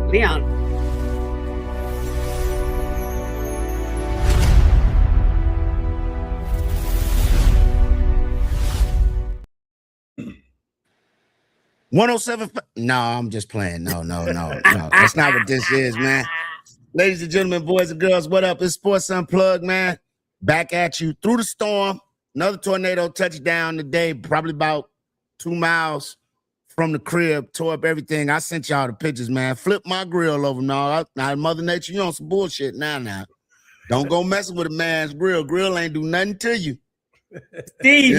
Leon. No, I'm just playing. No. That's not what this is, man. Ladies and gentlemen, boys and girls, what up? It's Sports Unplugged, man. Back at you through the storm. Another tornado touchdown today, probably about 2 miles from the crib. Tore up everything. I sent y'all the pictures, man. Flip my grill over. Now, Mother Nature, you on some bullshit now. Don't go messing with a man's grill. Grill ain't do nothing to you. Steve,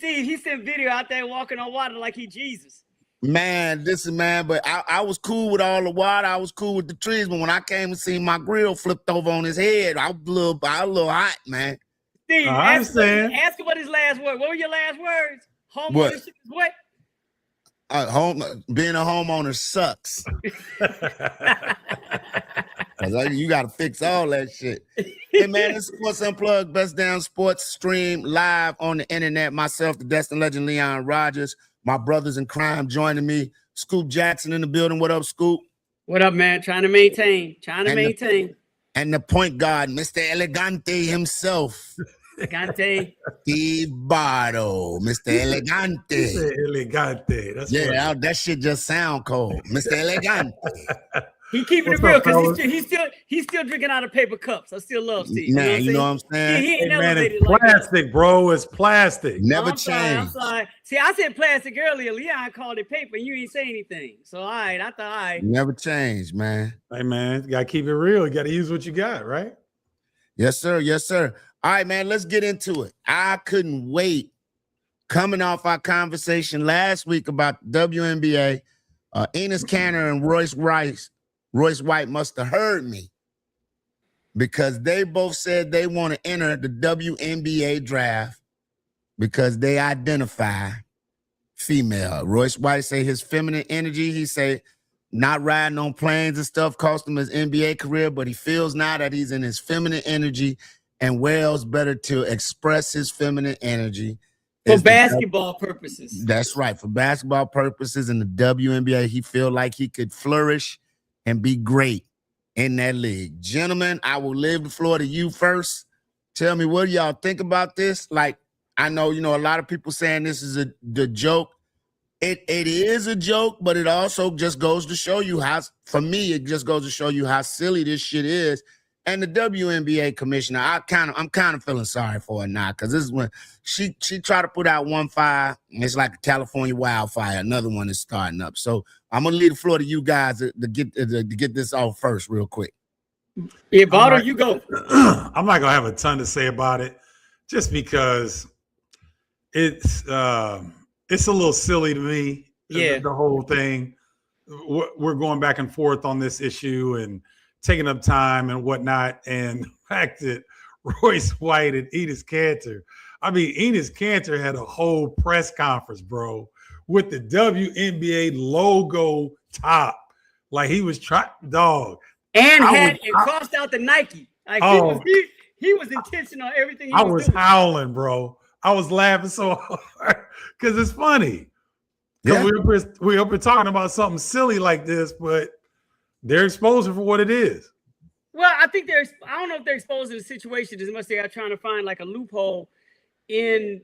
he sent video out there walking on water like he Jesus. Man, but I was cool with all the water. I was cool with the trees. But when I came and seen my grill flipped over on his head, I was a little hot, man. Steve, ask him what his last word. What were your last words? Homeownership is what? Being a homeowner sucks. You got to fix all that shit. Hey, man, this is Sports Unplugged, best damn sports stream live on the internet. Myself, the Destined Legend Leon Rogers, my brothers in crime joining me. Scoop Jackson in the building. What up, Scoop? What up, man? Trying to maintain. And the point guard, Mr. Elegante himself. Elegante. Steve Bardo, Mr. Elegante. Mr. Elegante. That's that shit just sound cold. Mr. Elegante. He keeping it real because he's still drinking out of paper cups. I still love Steve. Man, you know what I'm saying? He ain't it's plastic, like bro. It's plastic. Never change. I'm sorry. See, I said plastic earlier. Leon called it paper, and you ain't say anything. So all right, I thought all right. Never change, man. Hey man, you gotta keep it real. You gotta use what you got, right? Yes, sir. Yes, sir. All right, man. Let's get into it. I couldn't wait. Coming off our conversation last week about the WNBA, Enes Kanter and Royce White must have heard me because they both said they want to enter the WNBA draft because they identify female. Royce White say his feminine energy, he say not riding on planes and stuff cost him his NBA career, but he feels now that he's in his feminine energy and where else better to express his feminine energy. For basketball purposes. That's right. For basketball purposes in the WNBA, he feel like he could flourish and be great in that league. Gentlemen, I will leave the floor to you first. Tell me, what do y'all think about this? Like, I know, a lot of people saying this is the joke. It is a joke, but it also just goes to show you for me, it just goes to show you how silly this shit is. And the WNBA commissioner, I'm kind of feeling sorry for her now because this is when she tried to put out one fire, and it's like a California wildfire. Another one is starting up. So I'm gonna leave the floor to you guys to get this off first, real quick. Yeah, Bardo, you go. I'm not gonna have a ton to say about it, just because it's a little silly to me. Yeah, the whole thing. We're going back and forth on this issue and taking up time and whatnot, and the fact that Royce White and Enes Kanter, Enes Kanter had a whole press conference, bro, with the WNBA logo top, like he was trying, dog, and crossed out the Nike. Like he was intentional on everything. I was doing. Howling, bro. I was laughing so hard because it's funny. Yeah. We're up here talking about something silly like this, but they're exposing for what it is. Well, I think I don't know if they're exposing the situation as much as they are trying to find like a loophole in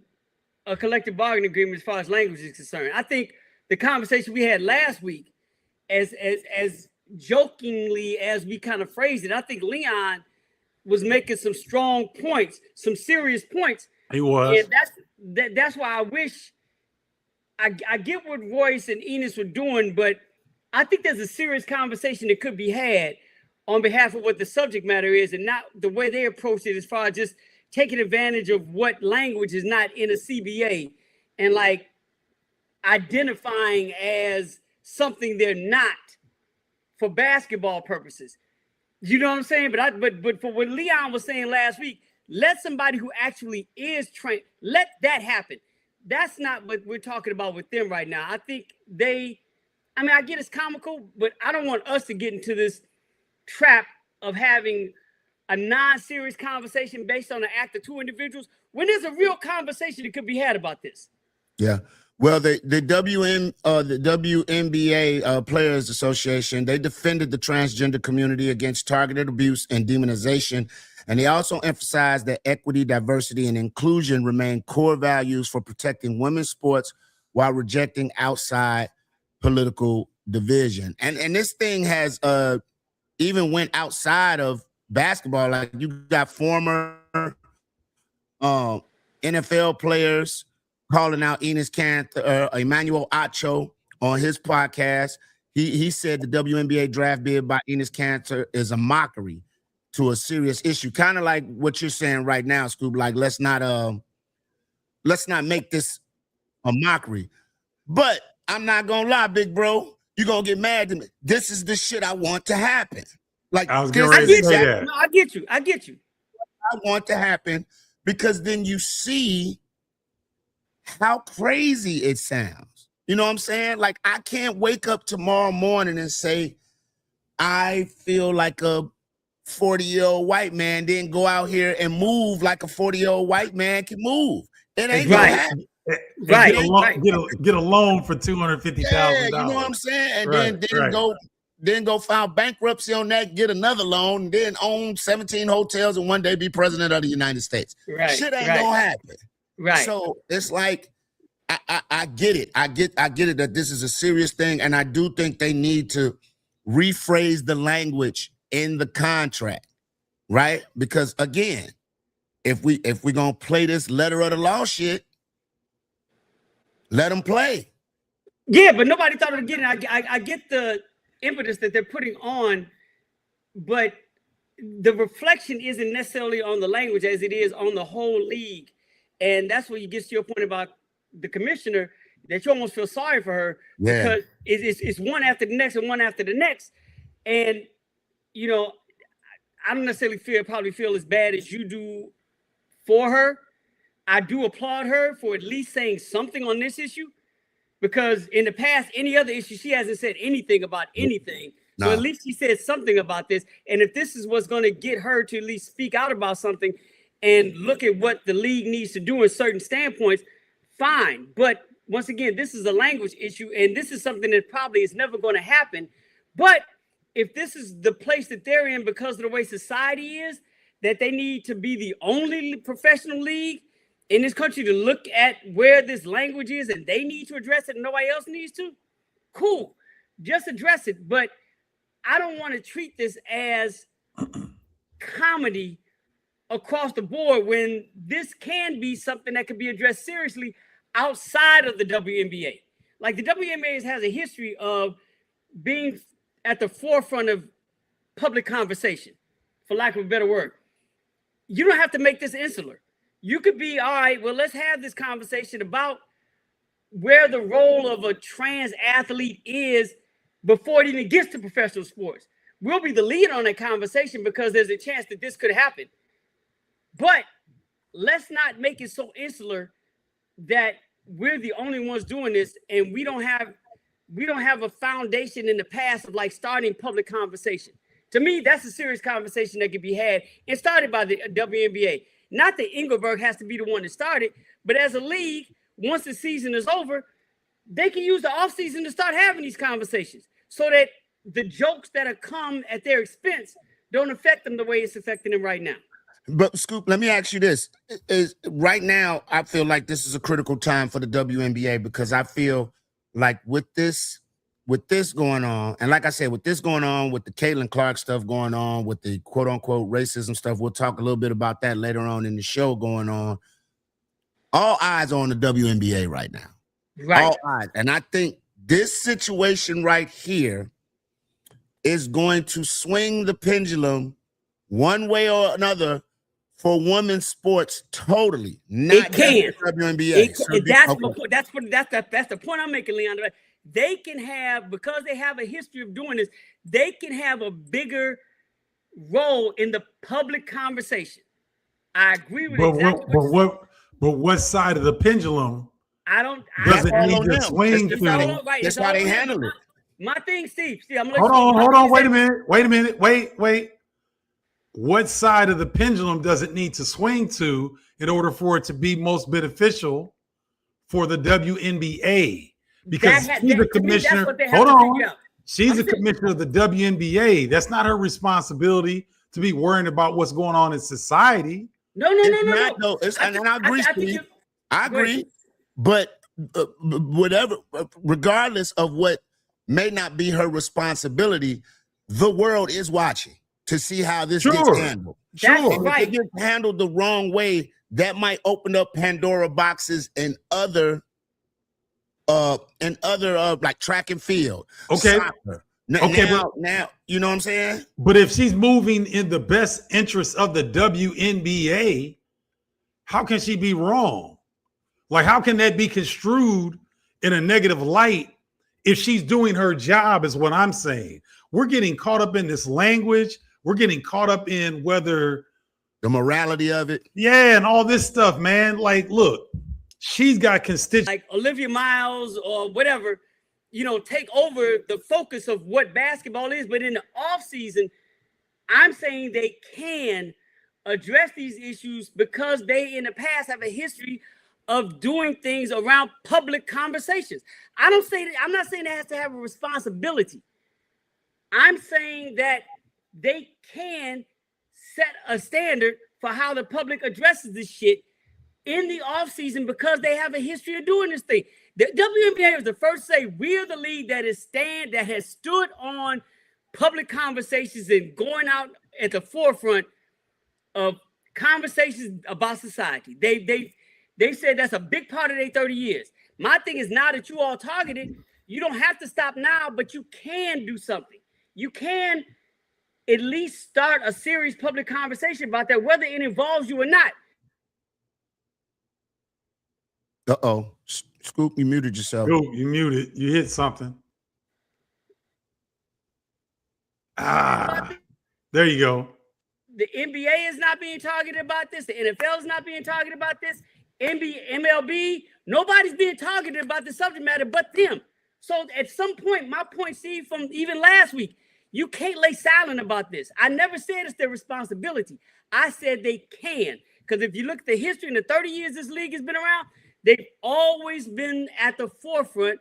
a collective bargaining agreement as far as language is concerned. I think the conversation we had last week, as jokingly as we kind of phrased it, I think Leon was making some strong points, some serious points. He was. And that's why I wish I get what Royce and Enes were doing, but I think there's a serious conversation that could be had on behalf of what the subject matter is and not the way they approach it as far as just taking advantage of what language is not in a CBA and like identifying as something they're not for basketball purposes. You know what I'm saying? But for what Leon was saying last week, let somebody who actually is trained, let that happen. That's not what we're talking about with them right now. I think I get it's comical, but I don't want us to get into this trap of having a non-serious conversation based on the act of two individuals when there's a real conversation that could be had about this. Yeah. Well, the WNBA Players Association, they defended the transgender community against targeted abuse and demonization, and they also emphasized that equity, diversity, and inclusion remain core values for protecting women's sports while rejecting outside political division. And this thing has even went outside of basketball. Like you got former NFL players calling out Enes Kanter, Emmanuel Acho on his podcast. He said the WNBA draft bid by Enes Kanter is a mockery to a serious issue. Kind of like what you're saying right now, Scoop. Like let's not make this a mockery. But I'm not gonna lie, big bro. You're gonna get mad at me. This is the shit I want to happen. Like I was getting ready to say that. No, I get you. I want to happen because then you see how crazy it sounds. You know what I'm saying? Like I can't wake up tomorrow morning and say, I feel like a 40-year-old white man, then go out here and move like a 40-year-old white man can move. It ain't gonna happen. Get a loan for $250,000. Yeah, you know what I'm saying? And then go file bankruptcy on that, get another loan, then own 17 hotels and one day be president of the United States. Shit ain't gonna happen. Right. So it's like I get it. I get it that this is a serious thing, and I do think they need to rephrase the language in the contract, right? Because again, if we gonna play this letter of the law shit, let them play. Yeah, but nobody thought of getting. I get the impetus that they're putting on, but the reflection isn't necessarily on the language as it is on the whole league. And that's where you get to your point about the commissioner, that you almost feel sorry for her because it's one after the next and one after the next. And, you know, I don't necessarily probably feel as bad as you do for her. I do applaud her for at least saying something on this issue, because in the past, any other issue, she hasn't said anything about anything. So at least she said something about this. And if this is what's going to get her to at least speak out about something and look at what the league needs to do in certain standpoints, fine. But once again, this is a language issue, and this is something that probably is never going to happen. But if this is the place that they're in because of the way society is, that they need to be the only professional league in this country to look at where this language is and they need to address it and nobody else needs to, cool. Just address it. But I don't want to treat this as comedy across the board when this can be something that could be addressed seriously outside of the WNBA. Like the WNBA has a history of being at the forefront of public conversation, for lack of a better word. You don't have to make this insular. You could be, all right, well, let's have this conversation about where the role of a trans athlete is before it even gets to professional sports. We'll be the lead on that conversation because there's a chance that this could happen. But let's not make it so insular that we're the only ones doing this and we don't have a foundation in the past of like starting public conversation. To me, that's a serious conversation that could be had and started by the WNBA. Not that Engelberg has to be the one that started, but as a league, once the season is over, they can use the offseason to start having these conversations so that the jokes that are come at their expense don't affect them the way it's affecting them right now. But Scoop, let me ask you this. Is right now, I feel like this is a critical time for the WNBA because I feel like with this going on, and like I said, with this going on, with the Caitlin Clark stuff going on, with the quote unquote racism stuff, we'll talk a little bit about that later on in the show going on. All eyes are on the WNBA right now. Right. All eyes. And I think this situation right here is going to swing the pendulum one way or another for women's sports totally. Not it can. The WNBA. That's the point I'm making, Leandro. They can have, because they have a history of doing this, they can have a bigger role in the public conversation. I agree with But what side of the pendulum does it need to swing to? That's why they handle it. My thing, Steve, I'm hold on. Wait a minute. What side of the pendulum does it need to swing to in order for it to be most beneficial for the WNBA because she's the to me, commissioner. that's what they have Hold to on. figure out. She's the commissioner of the WNBA. That's not her responsibility to be worrying about what's going on in society. No. And I agree, Steve. I agree. But whatever, regardless of what may not be her responsibility, the world is watching to see how this gets handled. That's And right. if it gets handled the wrong way, that might open up Pandora boxes and other like track and field. Okay. Soccer. Okay, now, you know what I'm saying? But if she's moving in the best interest of the WNBA, how can she be wrong? Like, how can that be construed in a negative light if she's doing her job, is what I'm saying. We're getting caught up in this language. We're getting caught up in whether the morality of it. Yeah, and all this stuff, man. Like, look, she's got constituents. Like Olivia Miles or whatever, take over the focus of what basketball is. But in the offseason, I'm saying they can address these issues because they in the past have a history of doing things around public conversations. I'm not saying it has to have a responsibility. I'm saying that they can set a standard for how the public addresses this shit in the offseason because they have a history of doing this thing. The WNBA was the first to say we're the league that has stood on public conversations and going out at the forefront of conversations about society. They said that's a big part of their 30 years. My thing is, now that you all targeted, you don't have to stop now, but you can do something. You can at least start a serious public conversation about that, whether it involves you or not. Uh-oh. Scoop, you muted yourself. Scoop, you muted. You hit something. There you go. The NBA is not being targeted about this. The NFL is not being targeted about this. MLB, nobody's being targeted about the subject matter but them. So at some point, my point, Steve, from even last week, you can't lay silent about this. I never said it's their responsibility. I said they can. Because if you look at the history in the 30 years this league has been around, they've always been at the forefront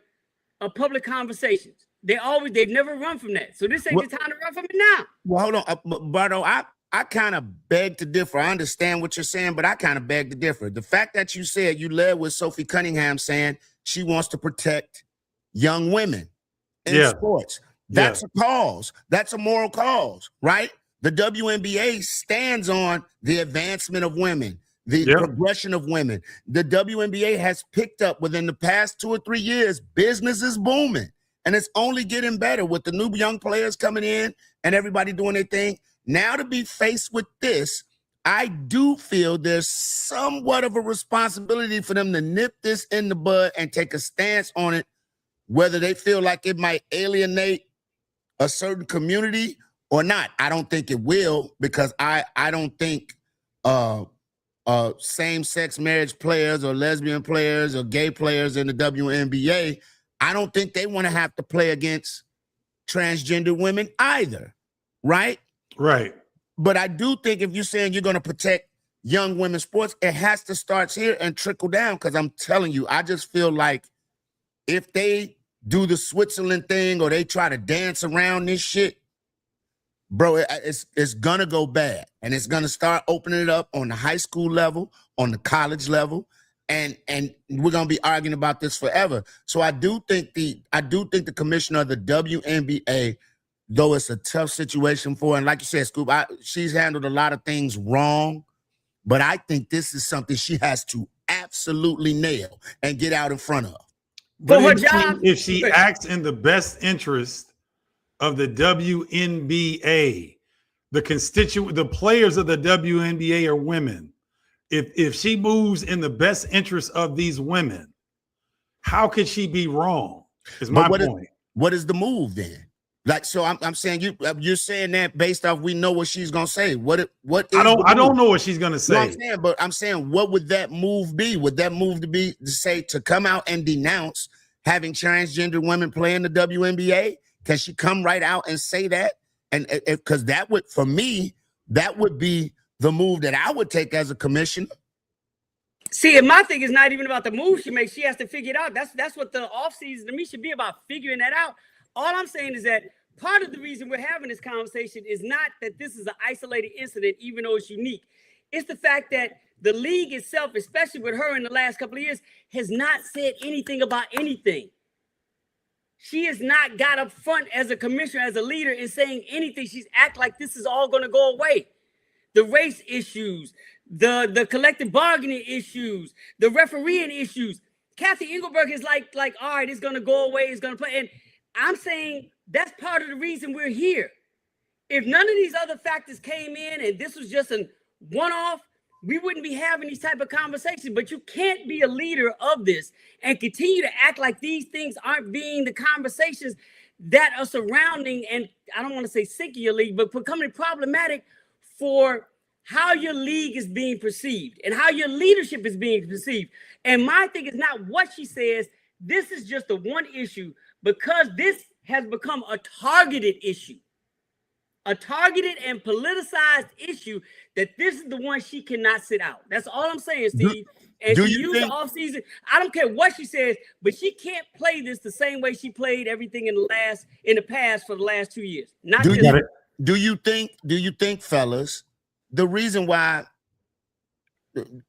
of public conversations. They've never run from that. So this ain't the time to run from it now. Well, hold on, Bardo. I kind of beg to differ. I understand what you're saying, but I kind of beg to differ. The fact that you said you led with Sophie Cunningham saying she wants to protect young women in sports. That's a cause. That's a moral cause, right? The WNBA stands on the advancement of women, the progression of women. The WNBA has picked up within the past 2 or 3 years. Business is booming, and it's only getting better with the new young players coming in and everybody doing their thing. Now to be faced with this, I do feel there's somewhat of a responsibility for them to nip this in the bud and take a stance on it, whether they feel like it might alienate a certain community or not. I don't think it will, because I don't think same-sex marriage players or lesbian players or gay players in the WNBA, I don't think they want to have to play against transgender women either, right? Right. But I do think if you're saying you're going to protect young women's sports, it has to start here and trickle down, because I'm telling you, I just feel like if they do the Switzerland thing or they try to dance around this shit, bro, it's going to go bad. And it's going to start opening it up on the high school level, on the college level, and we're going to be arguing about this forever. So I do think the commissioner of the WNBA, though it's a tough situation for her, and like you said, Scoop, she's handled a lot of things wrong, but I think this is something she has to absolutely nail and get out in front of. But if she acts in the best interest of the WNBA, the players of the WNBA are women. If she moves in the best interest of these women, how could she be wrong? Is my point. What is the move then? Like, so I'm saying you're saying that based off we know what she's gonna say. What is I don't know what she's gonna say. No, I'm saying what would that move be? Would that move to come out and denounce having transgender women play in the WNBA? Can she come right out and say that? And because that would, for me, that would be the move that I would take as a commissioner. See, and my thing is not even about the move she makes. She has to figure it out. That's what the offseason to me should be about, figuring that out. All I'm saying is that part of the reason we're having this conversation is not that this is an isolated incident, even though it's unique. It's the fact that the league itself, especially with her in the last couple of years, has not said anything about anything. She has not got up front as a commissioner, as a leader, in saying anything. She's act like this is all going to go away. The race issues, the collective bargaining issues, the refereeing issues. Kathy Engelberg is like, all right, it's going to go away. It's going to play. And I'm saying that's part of the reason we're here. If none of these other factors came in and this was just a one-off, we wouldn't be having these type of conversations. But you can't be a leader of this and continue to act like these things aren't being the conversations that are surrounding, and I don't want to say sinking your league, but becoming problematic for how your league is being perceived and how your leadership is being perceived. And my thing is not what she says. This is just the one issue, because this has become a targeted issue, a targeted and politicized issue, that this is the one she cannot sit out. That's all I'm saying, Steve. And she used the offseason. I don't care what she says, but she can't play this the same way she played everything in the past for the last 2 years. Do you think, fellas, the reason why,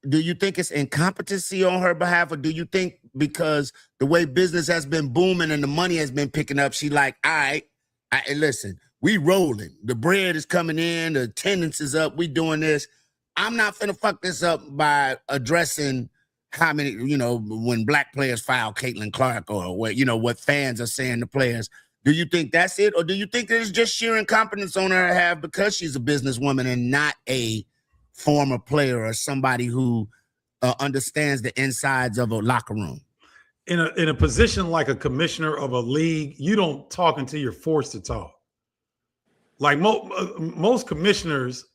do you think it's incompetency on her behalf, or do you think because the way business has been booming and the money has been picking up, she like, all right, listen, we rolling. The bread is coming in, the attendance is up, we doing this. I'm not finna fuck this up by addressing how many, when black players foul Caitlin Clark, or what fans are saying to players. Do you think that's it? Or do you think there's just sheer incompetence on her behalf because she's a businesswoman and not a former player or somebody who understands the insides of a locker room? In a position like a commissioner of a league, you don't talk until you're forced to talk. Like most commissioners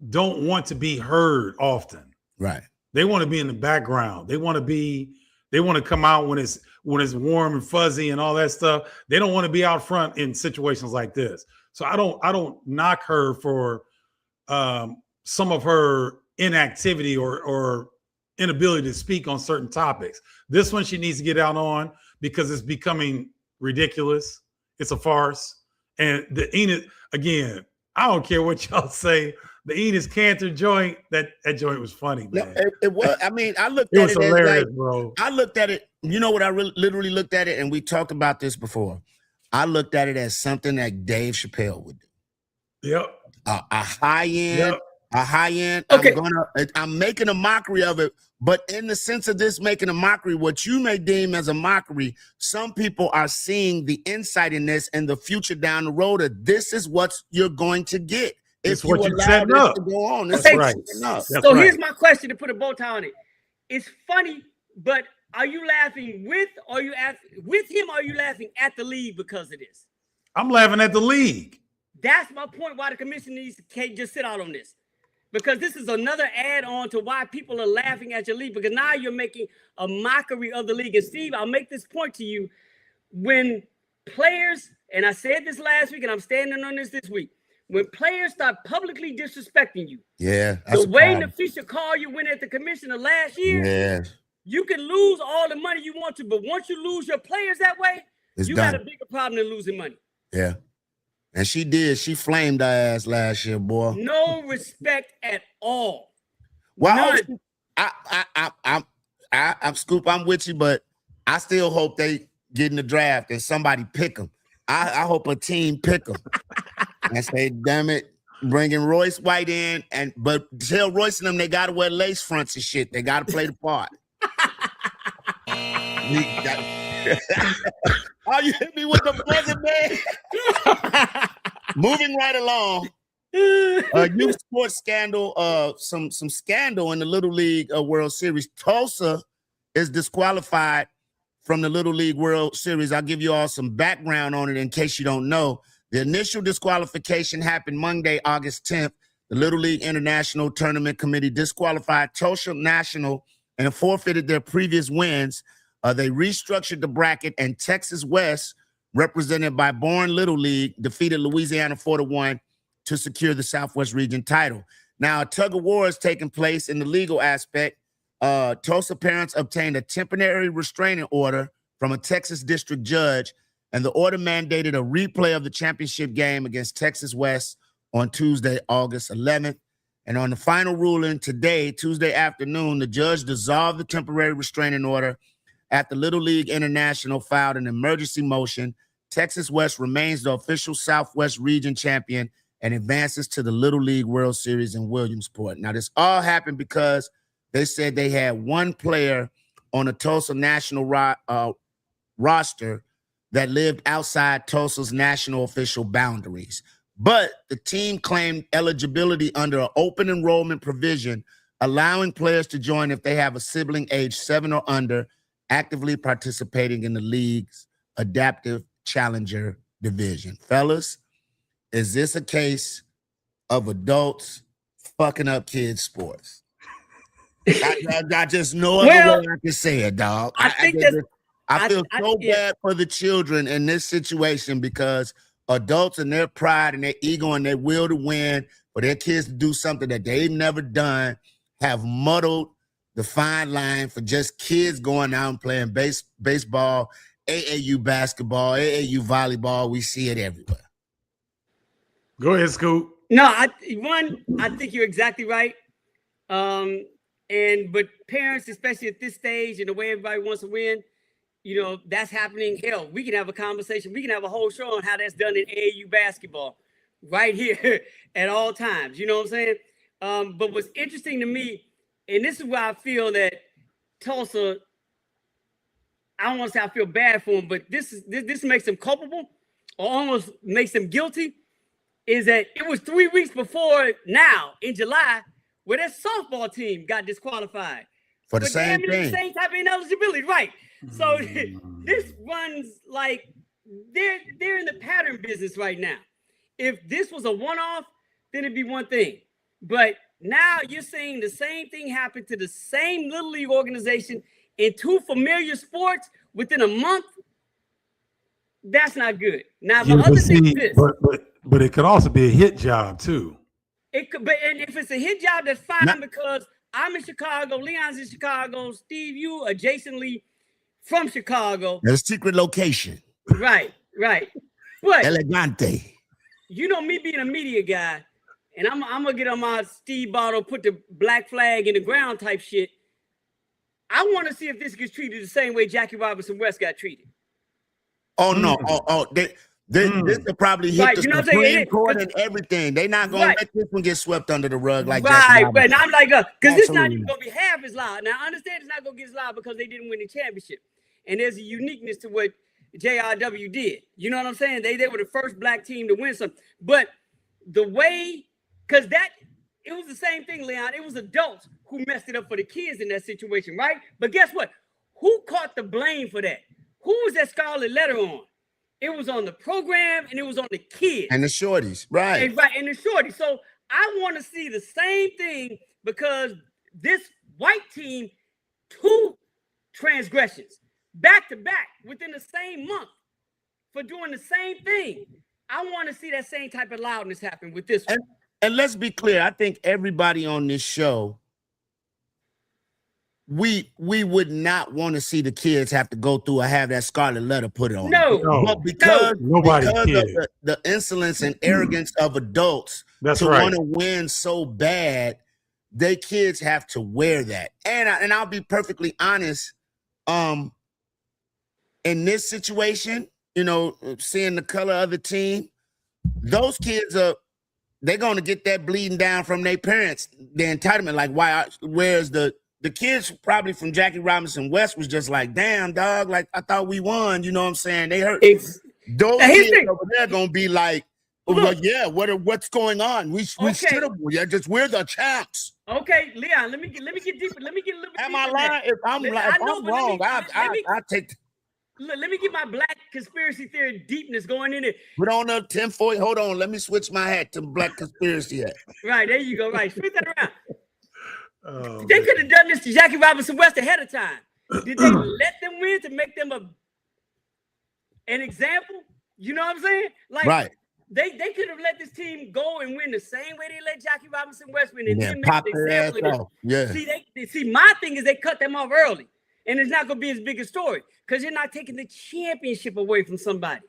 don't want to be heard often. Right. They want to be in the background. They want to come out when it's warm and fuzzy and all that stuff. They don't want to be out front in situations like this. So I don't knock her for some of her inactivity or inability to speak on certain topics. This one she needs to get out on because it's becoming ridiculous. It's a farce. And the Enes, again, I don't care what y'all say. The Enes Cantor joint, that joint was funny, man. No, it was. I mean, I looked It at was it hilarious, as bro. I looked at it. You know what? I literally looked at it, and we talked about this before. I looked at it as something that Dave Chappelle would do. Yep. A high end. Yep. A high end. Okay. I'm making a mockery of it, but in the sense of this making a mockery, what you may deem as a mockery, some people are seeing the insight in this and the future down the road. That this is what you're going to get. It's If what you you're allow setting this up. to go on, That's this is right. setting up. That's So right. here's my question to put a bow tie on it. It's funny, but are you laughing with him, or are you laughing at the league because of this? I'm laughing at the league. That's my point, why the commission can't just sit out on this. Because this is another add-on to why people are laughing at your league, because now you're making a mockery of the league. And Steve, I'll make this point to you. When players, and I said this last week and I'm standing on this week, when players start publicly disrespecting you, Yeah. the way Nafisha called you when at the commissioner last year, Yeah. you can lose all the money you want to, but once you lose your players that way, It's you done. got a bigger problem than losing money. Yeah. And she did. She flamed her ass last year, boy. No respect at all. Well, None. I'm Scoop. I'm with you, but I still hope they get in the draft and somebody pick them. I hope a team pick them and say, "Damn it, bringing Royce White in." But tell Royce and them they gotta wear lace fronts and shit. They gotta play the part. Oh, you hit me with the buzzer, man. Moving right along. Youth sports scandal, some scandal in the Little League World Series. Tulsa is disqualified from the Little League World Series. I'll give you all some background on it in case you don't know. The initial disqualification happened Monday, August 10th. The Little League International Tournament Committee disqualified Tulsa National and forfeited their previous wins. They restructured the bracket, and Texas West, represented by Bourne Little League, defeated Louisiana 4-1 to secure the Southwest region title. Now, a tug of war is taking place in the legal aspect. Tulsa parents obtained a temporary restraining order from a Texas district judge, and the order mandated a replay of the championship game against Texas West on Tuesday, August 11th. And on the final ruling today, Tuesday afternoon, the judge dissolved the temporary restraining order after Little League International filed an emergency motion. Texas West remains the official Southwest region champion and advances to the Little League World Series in Williamsport. Now, this all happened because they said they had one player on the Tulsa national roster that lived outside Tulsa's national official boundaries. But the team claimed eligibility under an open enrollment provision, allowing players to join if they have a sibling age 7 or under, actively participating in the league's adaptive challenger division. Fellas, is this a case of adults fucking up kids' sports? I just know other way I can say it, dog. I feel so bad for the children in this situation because adults and their pride and their ego and their will to win for their kids to do something that they've never done have muddled the fine line for just kids going out and playing baseball, AAU basketball, AAU volleyball. We see it everywhere. Go ahead, Scoop. No, I think you're exactly right. But parents, especially at this stage and the way everybody wants to win, you know, that's happening. Hell, we can have a conversation. We can have a whole show on how that's done in AAU basketball right here at all times. You know what I'm saying? But what's interesting to me, and this is why I feel that Tulsa, I don't want to say I feel bad for them, but this makes them culpable or almost makes them guilty, is that it was 3 weeks before now in July where their softball team got disqualified. For the same thing. The same type of ineligibility, right? So this runs like they're in the pattern business right now. If this was a one-off, then it'd be one thing. But now you're saying the same thing happened to the same Little League organization in 2 familiar sports within a month. That's not good. Now, the other thing is this. But it could also be a hit job too. It could, but and if it's a hit job, that's fine because I'm in Chicago, Leon's in Chicago, Steve, you adjacently from Chicago. There's a secret location. Right. But Elegante. You know me being a media guy, and I'm gonna get on my Steve Bottle, put the black flag in the ground type shit. I want to see if this gets treated the same way Jackie Robinson West got treated. Oh no! This will probably hit the Supreme Court and everything. They're not going to let this one get swept under the rug like that. Right, but I'm like, because it's not even going to be half as loud. Now, I understand it's not going to get as loud because they didn't win the championship. And there's a uniqueness to what JRW did. You know what I'm saying? They were the first black team to win something. But the way, because it was the same thing, Leon. It was adults who messed it up for the kids in that situation, right? But guess what? Who caught the blame for that? Who was that scarlet letter on? It was on the program and it was on the kids. And the shorties, right. And the shorties. So I want to see the same thing because this white team, 2 transgressions back to back within the same month for doing the same thing. I want to see that same type of loudness happen with this one. And let's be clear. I think everybody on this show, we would not want to see the kids have to go through or have that scarlet letter put on. No. But because of the insolence and arrogance of adults want to win so bad, they kids have to wear that. And I'll be perfectly honest, in this situation, you know, seeing the color of the team, those kids they're going to get that bleeding down from their parents, the entitlement. Like, whereas the kids probably from Jackie Robinson West was just like, damn, dog, like, I thought we won. You know what I'm saying? They hurt. Those kids over there going to be like, well, yeah, what's going on? We should have, we're the champs. Okay, Leon, let me get deeper. Let me get a little bit deeper. Am I lying? If I'm wrong, I take... Let me get my black conspiracy theory deepness going in it. Put on the 10-4. Hold on. Let me switch my hat to black conspiracy hat. Right, there you go. Right, switch that around. They could have done this to Jackie Robinson West ahead of time. Did they let them win to make them an example? You know what I'm saying? Like, right. They could have let this team go and win the same way they let Jackie Robinson West win, and then pop make an their ass example of them. off. Yeah. See, my thing is they cut them off early, and it's not going to be as big a story because you're not taking the championship away from somebody.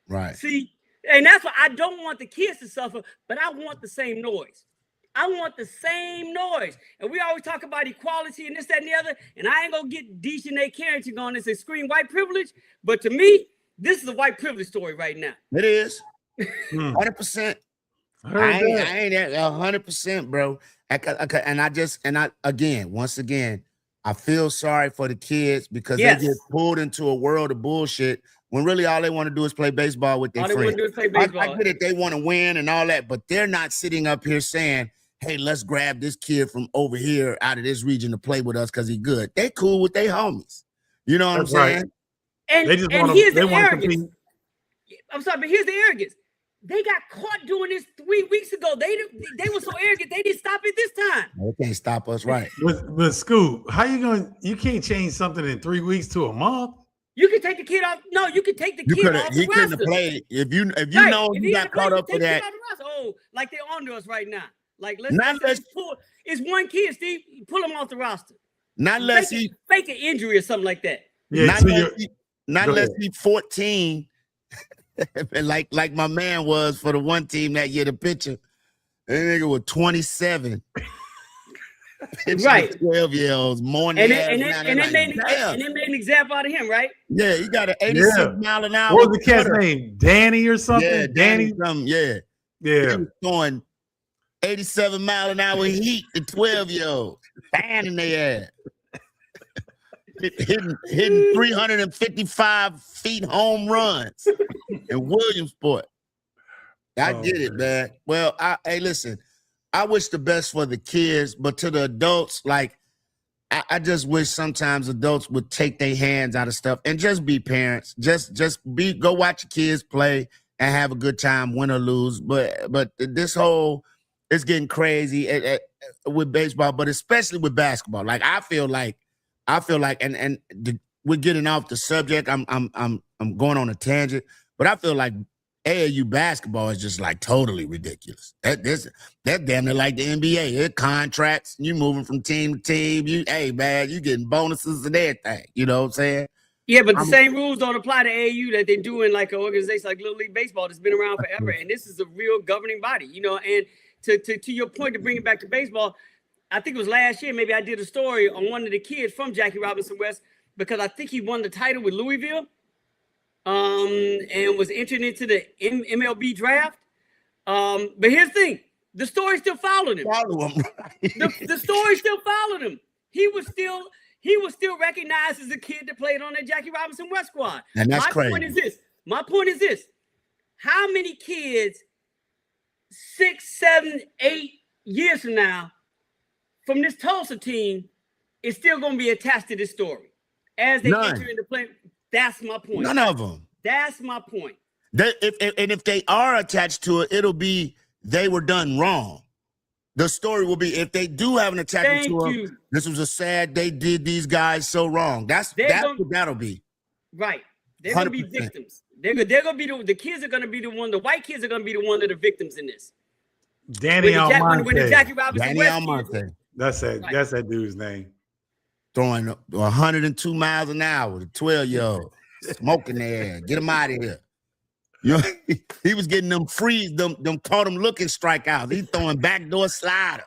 Right. See, and that's why I don't want the kids to suffer, but I want the same noise. I want the same noise. And we always talk about equality and this, that, and the other. And I ain't going to get Dejanay Carrington on this and scream white privilege. But to me, this is a white privilege story right now. It is. 100%. I ain't at 100%, bro. Once again, I feel sorry for the kids because they get pulled into a world of bullshit when really all they want to do is play baseball with their friends. I get it, they want to win and all that, but they're not sitting up here saying, hey, let's grab this kid from over here out of this region to play with us because he's good. They cool with their homies. You know what I'm saying? Right. And here's the arrogance. I'm sorry, but here's the arrogance. They got caught doing this 3 weeks ago. They were so arrogant, they didn't stop it this time. They can't stop us, right? But Scoop, how you can't change something in 3 weeks to a month? You can take the kid off. No, you can take the kid off the roster. He couldn't have played. If you know he got caught up for that. Oh, like they're on to us right now. Like it's one kid, Steve. Pull him off the roster. Not unless he fake an injury or something like that. Yeah, not unless he's 14. like my man was for the one team that year, the pitcher. That nigga was 27. Right. 12-year-olds morning. And they made an example out of him, right? Yeah, he got an 86 mile an hour. What was the cat's name? Danny or something? Yeah, Danny. Yeah. He was going 87 mile an hour heat to 12-year-olds. Fanning their ass. Hitting 355 feet home runs in Williamsport. I get it, man. Well, hey, listen, I wish the best for the kids, but to the adults, like, I just wish sometimes adults would take their hands out of stuff and just be parents. Go watch your kids play and have a good time, win or lose. But this whole, it's getting crazy with baseball, but especially with basketball. Like, I feel like, we're getting off the subject. I'm going on a tangent, but I feel like AAU basketball is just like totally ridiculous. That's damn near like the NBA. It contracts, you moving from team to team. You getting bonuses and everything. You know what I'm saying? Yeah, but the same rules don't apply to AAU that they do in like an organization like Little League Baseball that's been around forever. And this is a real governing body, you know. And to your point, to bring it back to baseball, I think it was last year, maybe I did a story on one of the kids from Jackie Robinson West because I think he won the title with Louisville and was entered into the MLB draft. But here's the thing. The story still followed him. The story still followed him. He was still recognized as a kid that played on that Jackie Robinson West squad. And that's crazy. My point is this. How many kids 6, 7, 8 years from now from this Tulsa team is still going to be attached to this story as they enter into play? That's my point. None of them. That's my point. If they are attached to it, it'll be they were done wrong. The story will be if they do have an attachment to them. This was a sad. They did these guys so wrong. That's what that'll be. Right. They're going to be victims. They're going to be the kids are going to be the one. The white kids are going to be the one that are victims in this. Danny Almonte. When the Jackie Robinson Danny West Almonte. That's that dude's name. Throwing 102 miles an hour to 12-year-old, smoking their ass. Get him out of here. You know, he was getting them freeze, them caught him looking strikeouts. He's throwing backdoor sliders.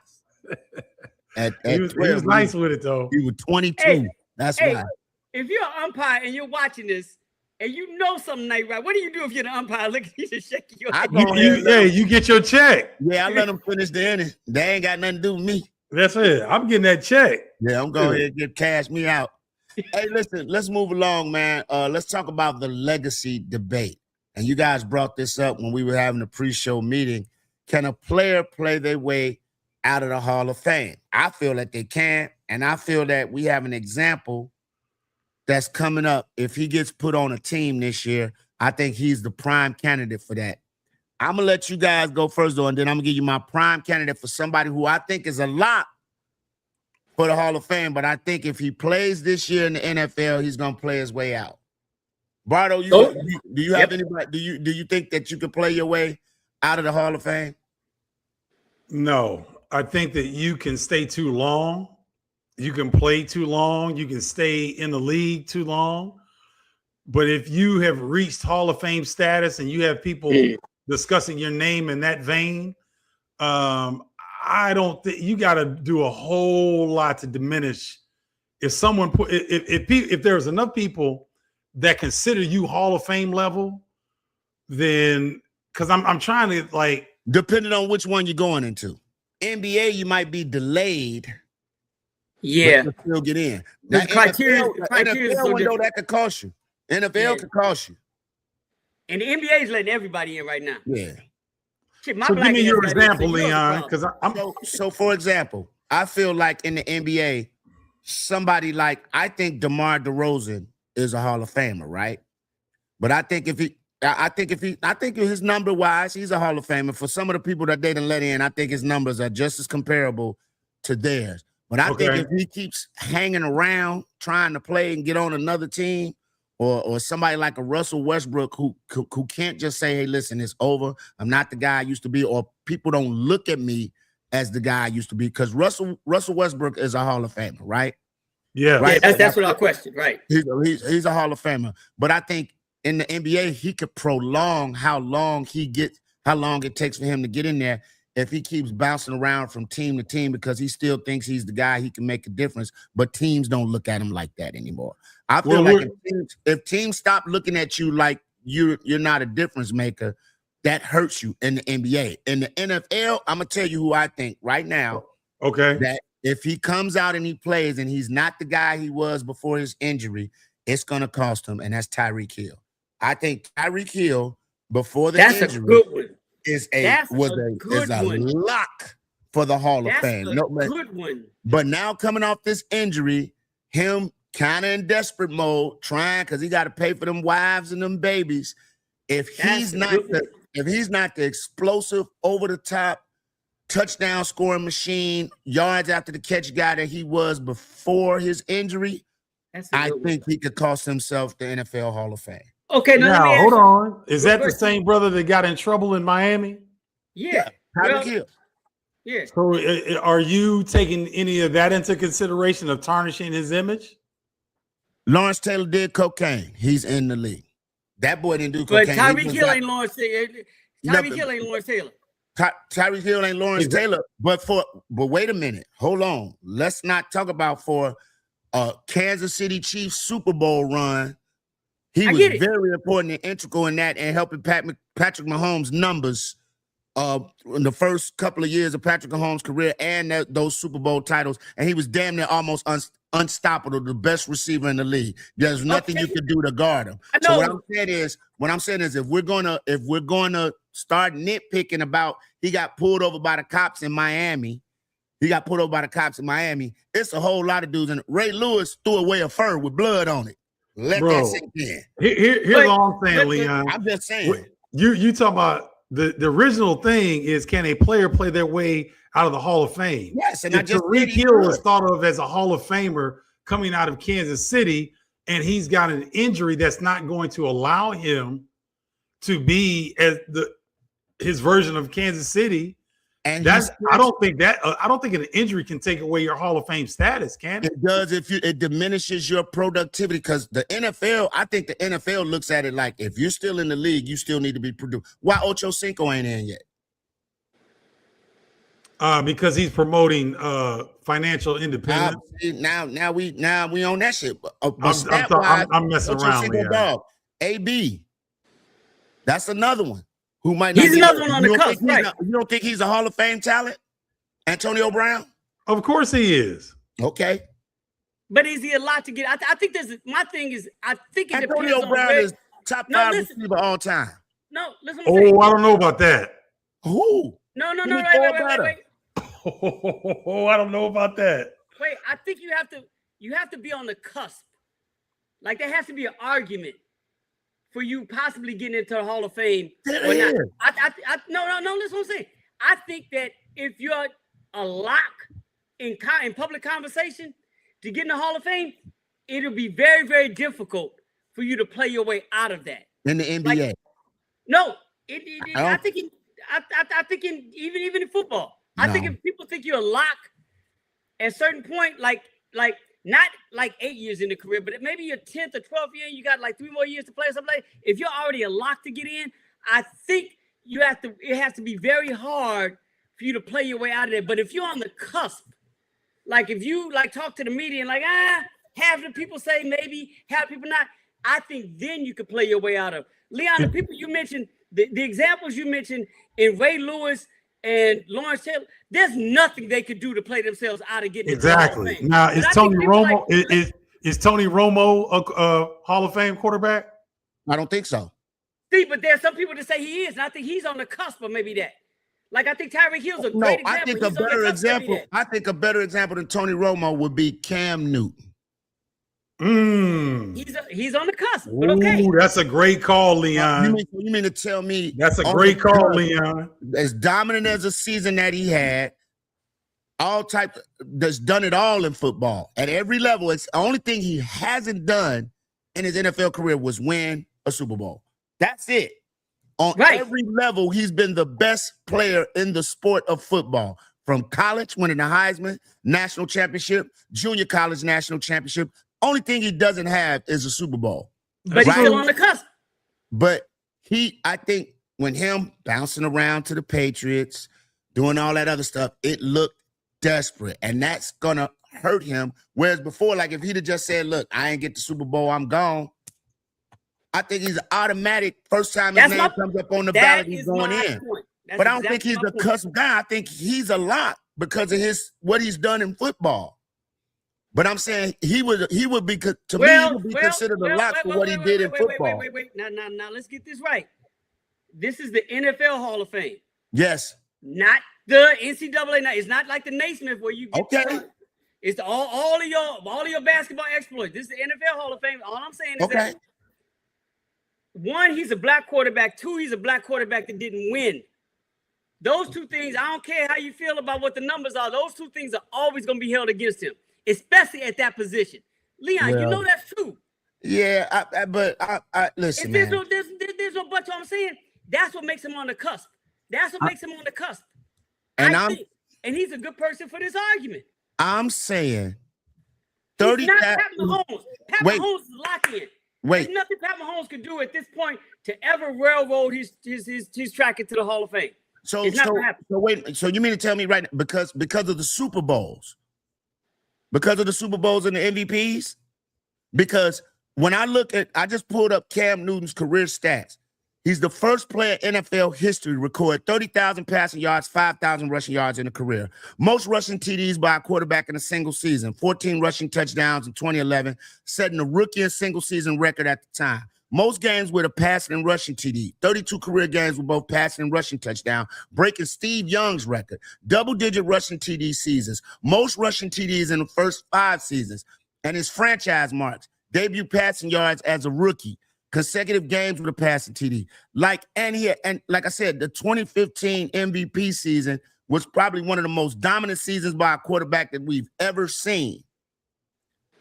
He was nice with it though. He was 22. That's why. If you're an umpire and you're watching this and you know something ain't right, what do you do if you're the umpire? Look, you just shaking your head. You get your check. Yeah, I let them finish the inning. They ain't got nothing to do with me. That's it. I'm getting that check. Yeah, I'm going ahead and get cash me out. Hey, listen, let's move along, man. Let's talk about the legacy debate. And you guys brought this up when we were having a pre-show meeting. Can a player play their way out of the Hall of Fame? I feel that they can, and I feel that we have an example that's coming up. If he gets put on a team this year, I think he's the prime candidate for that. I'm going to let you guys go first, though, and then I'm going to give you my prime candidate for somebody who I think is a lot for the Hall of Fame, but I think if he plays this year in the NFL, he's going to play his way out. Bardo, So- do you have anybody? Do you think that you could play your way out of the Hall of Fame? No, I think that you can stay too long. You can play too long. You can stay in the league too long. But if you have reached Hall of Fame status and you have people discussing your name in that vein, I don't think you got to do a whole lot to diminish. If someone put if there's enough people that consider you Hall of Fame level, then because I'm trying to like, depending on which one you're going into. NBA, you might be delayed. Yeah, but you still get in. The Now, criteria is NFL so window different. that could cost you. NFL could cost you. And the NBA is letting everybody in right now. Yeah. Shit, my so give black me ass your got in, example, so you know the Leon, problem. because So for example, I feel like in the NBA, somebody like I think DeMar DeRozan is a Hall of Famer, right? But I think I think his number wise, he's a Hall of Famer. For some of the people that they didn't let in, I think his numbers are just as comparable to theirs. But I think if he keeps hanging around trying to play and get on another team, or somebody like a Russell Westbrook who can't just say, hey, listen, it's over. I'm not the guy I used to be, or people don't look at me as the guy I used to be. Because Russell Westbrook is a Hall of Famer, right? yeah, Right. Yeah, that's what I question, right? He's a Hall of Famer. But I think in the NBA, he could prolong how long it takes for him to get in there if he keeps bouncing around from team to team because he still thinks he's the guy, he can make a difference. But teams don't look at him like that anymore. I feel like if teams stop looking at you like you're not a difference maker, that hurts you in the NBA. In the NFL, I'm gonna tell you who I think right now. okay. That if he comes out and he plays and he's not the guy he was before his injury, it's gonna cost him, and that's Tyreek Hill. I think Tyreek Hill before the That's injury a good one. is That's a good one. lock for the Hall of Fame. Good one. But now coming off this injury, him kind of in desperate mode, trying because he got to pay for them wives and them babies. If he's not the explosive, over the top, touchdown scoring machine, yards after the catch guy that he was before his injury, I think he could cost himself the NFL Hall of Fame. Okay, now hold on. Is that the same brother that got in trouble in Miami? Yeah. Tyreek Hill. Yeah. So are you taking any of that into consideration of tarnishing his image? Lawrence Taylor did cocaine. He's in the league. That boy didn't do But cocaine. Tyreek Hill ain't Lawrence Taylor. Tyreek Hill ain't Lawrence Taylor. Tyreek Hill ain't Lawrence Taylor. But wait a minute. Hold on. Let's not talk about for Kansas City Chiefs Super Bowl run. He was very important and integral in that and helping Patrick Mahomes' numbers in the first couple of years of Patrick Mahomes' career and those Super Bowl titles. And he was damn near almost unstoppable, the best receiver in the league. There's nothing you could do to guard him. So what I'm saying is if we're gonna start nitpicking about he got pulled over by the cops in Miami. It's a whole lot of dudes. And Ray Lewis threw away a fur with blood on it. Let that sink in. Here's all I'm saying, Leon. I'm just saying. You talking about the original thing is, can a player play their way out of the Hall of Fame? Yes, and Tyreek Hill was thought of as a Hall of Famer coming out of Kansas City, and he's got an injury that's not going to allow him to be as his version of Kansas City. And I don't think an injury can take away your Hall of Fame status, can it? It does if it diminishes your productivity, because the NFL, I think the NFL looks at it like if you're still in the league, you still need to be produced. Why Ocho Cinco ain't in yet? Because he's promoting financial independence. Now we on that shit. I'm messing around. Dog. AB. That's another one. Who might he's another one on the cusp, right? You don't think he's a Hall of Fame talent? Antonio Brown? Of course he is. Okay. But is he a lot to get? I think my thing is, I think it depends Antonio Brown is top 5 receiver all time. No, listen. Oh, I don't know about that. Who? No, wait. Oh, I don't know about that. Wait, I think you have to be on the cusp. Like there has to be an argument for you possibly getting into the Hall of Fame or not. No, listen what I'm saying. I think that if you're a lock in public conversation to get in the Hall of Fame, it'll be very, very difficult for you to play your way out of that. In the NBA. Like, no, I I think even in football, No. I think if people think you're a lock at a certain point, like not like 8 years in the career, but maybe your 10th or 12th year, you got like 3 more years to play or something like that. If you're already a lock to get in, I think it has to be very hard for you to play your way out of there. But if you're on the cusp, like if you like talk to the media and like, half the people say maybe, half people not, I think then you could play your way out of. Leon, the people you mentioned, the examples you mentioned in Ray Lewis and Lawrence Taylor, there's nothing they could do to play themselves out of getting exactly. Now, is Tony Romo is Tony Romo a Hall of Fame quarterback? I don't think so. See, but there's some people that say he is, and I think he's on the cusp of maybe that. Like I think Tyreek Hill's a great example. I think a better example. I think a better example than Tony Romo would be Cam Newton. He's on the cusp, but okay. Ooh, that's a great call, Leon. You mean to tell me that's a great call, Leon? As dominant as a season that he had, that's done it all in football at every level. It's the only thing he hasn't done in his NFL career was win a Super Bowl. That's it. On every level, he's been the best player in the sport of football. From college, winning the Heisman, national championship, junior college national championship. Only thing he doesn't have is a Super Bowl. But he's still on the cusp. But I think when him bouncing around to the Patriots, doing all that other stuff, it looked desperate. And that's going to hurt him. Whereas before, like if he'd have just said, look, I ain't get the Super Bowl, I'm gone. I think he's automatic. First time his name comes up on the ballot, he's going in. But I don't think he's the cusp guy. I think he's a lock because of what he's done in football. But I'm saying he would be considered a lock for what he did in football. Wait. Now, let's get this right. This is the NFL Hall of Fame. Yes. Not the NCAA. It's not like the Naismith where you get it's all of your basketball exploits. This is the NFL Hall of Fame. All I'm saying is that one, he's a black quarterback. Two, he's a black quarterback that didn't win. Those two things, I don't care how you feel about what the numbers are. Those two things are always going to be held against him, especially at that position. Leon, you know that's true. Yeah, but listen, there's no but to what I'm saying. That's what makes him on the cusp. That's what makes him on the cusp. And he's a good person for this argument. I'm saying 30. He's not Pat Mahomes. Pat Mahomes is locked in. There's nothing Pat Mahomes could do at this point to ever railroad his track into the Hall of Fame. So you mean to tell me right now, because of the Super Bowls, because of the Super Bowls and the MVPs? Because when I just pulled up Cam Newton's career stats. He's the first player in NFL history to record 30,000 passing yards, 5,000 rushing yards in a career. Most rushing TDs by a quarterback in a single season, 14 rushing touchdowns in 2011, setting a rookie and single season record at the time. Most games with a passing and rushing TD, 32 career games with both passing and rushing touchdown, breaking Steve Young's record, double-digit rushing TD seasons, most rushing TDs in the first 5 seasons, and his franchise marks, debut passing yards as a rookie, consecutive games with a passing TD. Like I said, the 2015 MVP season was probably one of the most dominant seasons by a quarterback that we've ever seen.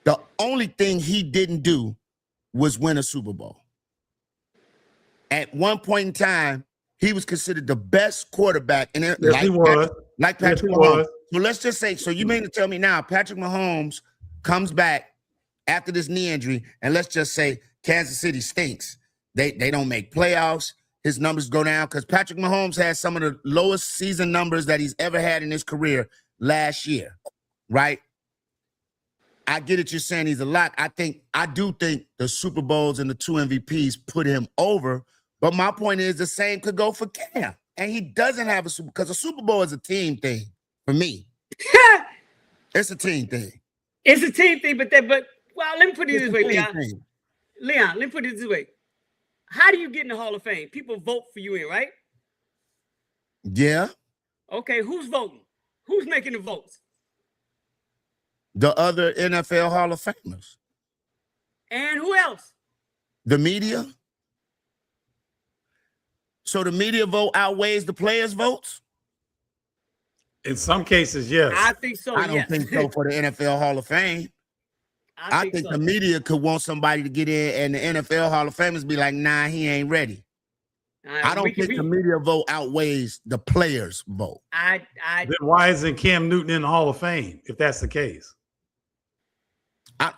The only thing he didn't do was win a Super Bowl. At one point in time, he was considered the best quarterback. And he was. Like Patrick Mahomes. So let's just say, so you mean to tell me now, Patrick Mahomes comes back after this knee injury, and let's just say Kansas City stinks. They don't make playoffs. His numbers go down because Patrick Mahomes has some of the lowest season numbers that he's ever had in his career last year, right? I get it. You're saying he's a lock. I do think the Super Bowls and the 2 MVPs put him over. But my point is the same could go for Cam. And he doesn't have a Super, because a Super Bowl is a team thing for me. It's a team thing. It's a team thing, but well, let me put it this way, Leon. Leon, let me put it this way. How do you get in the Hall of Fame? People vote for you in, right? Yeah. Okay, who's voting? Who's making the votes? The other NFL Hall of Famers. And who else? The media. So the media vote outweighs the players' votes? In some cases, yes. I think so, I don't think so for the NFL Hall of Fame. I think so. the media could want somebody to get in, and the NFL Hall of Famers be like, nah, he ain't ready. I don't think the media vote outweighs the players' vote. Then why isn't Cam Newton in the Hall of Fame if that's the case?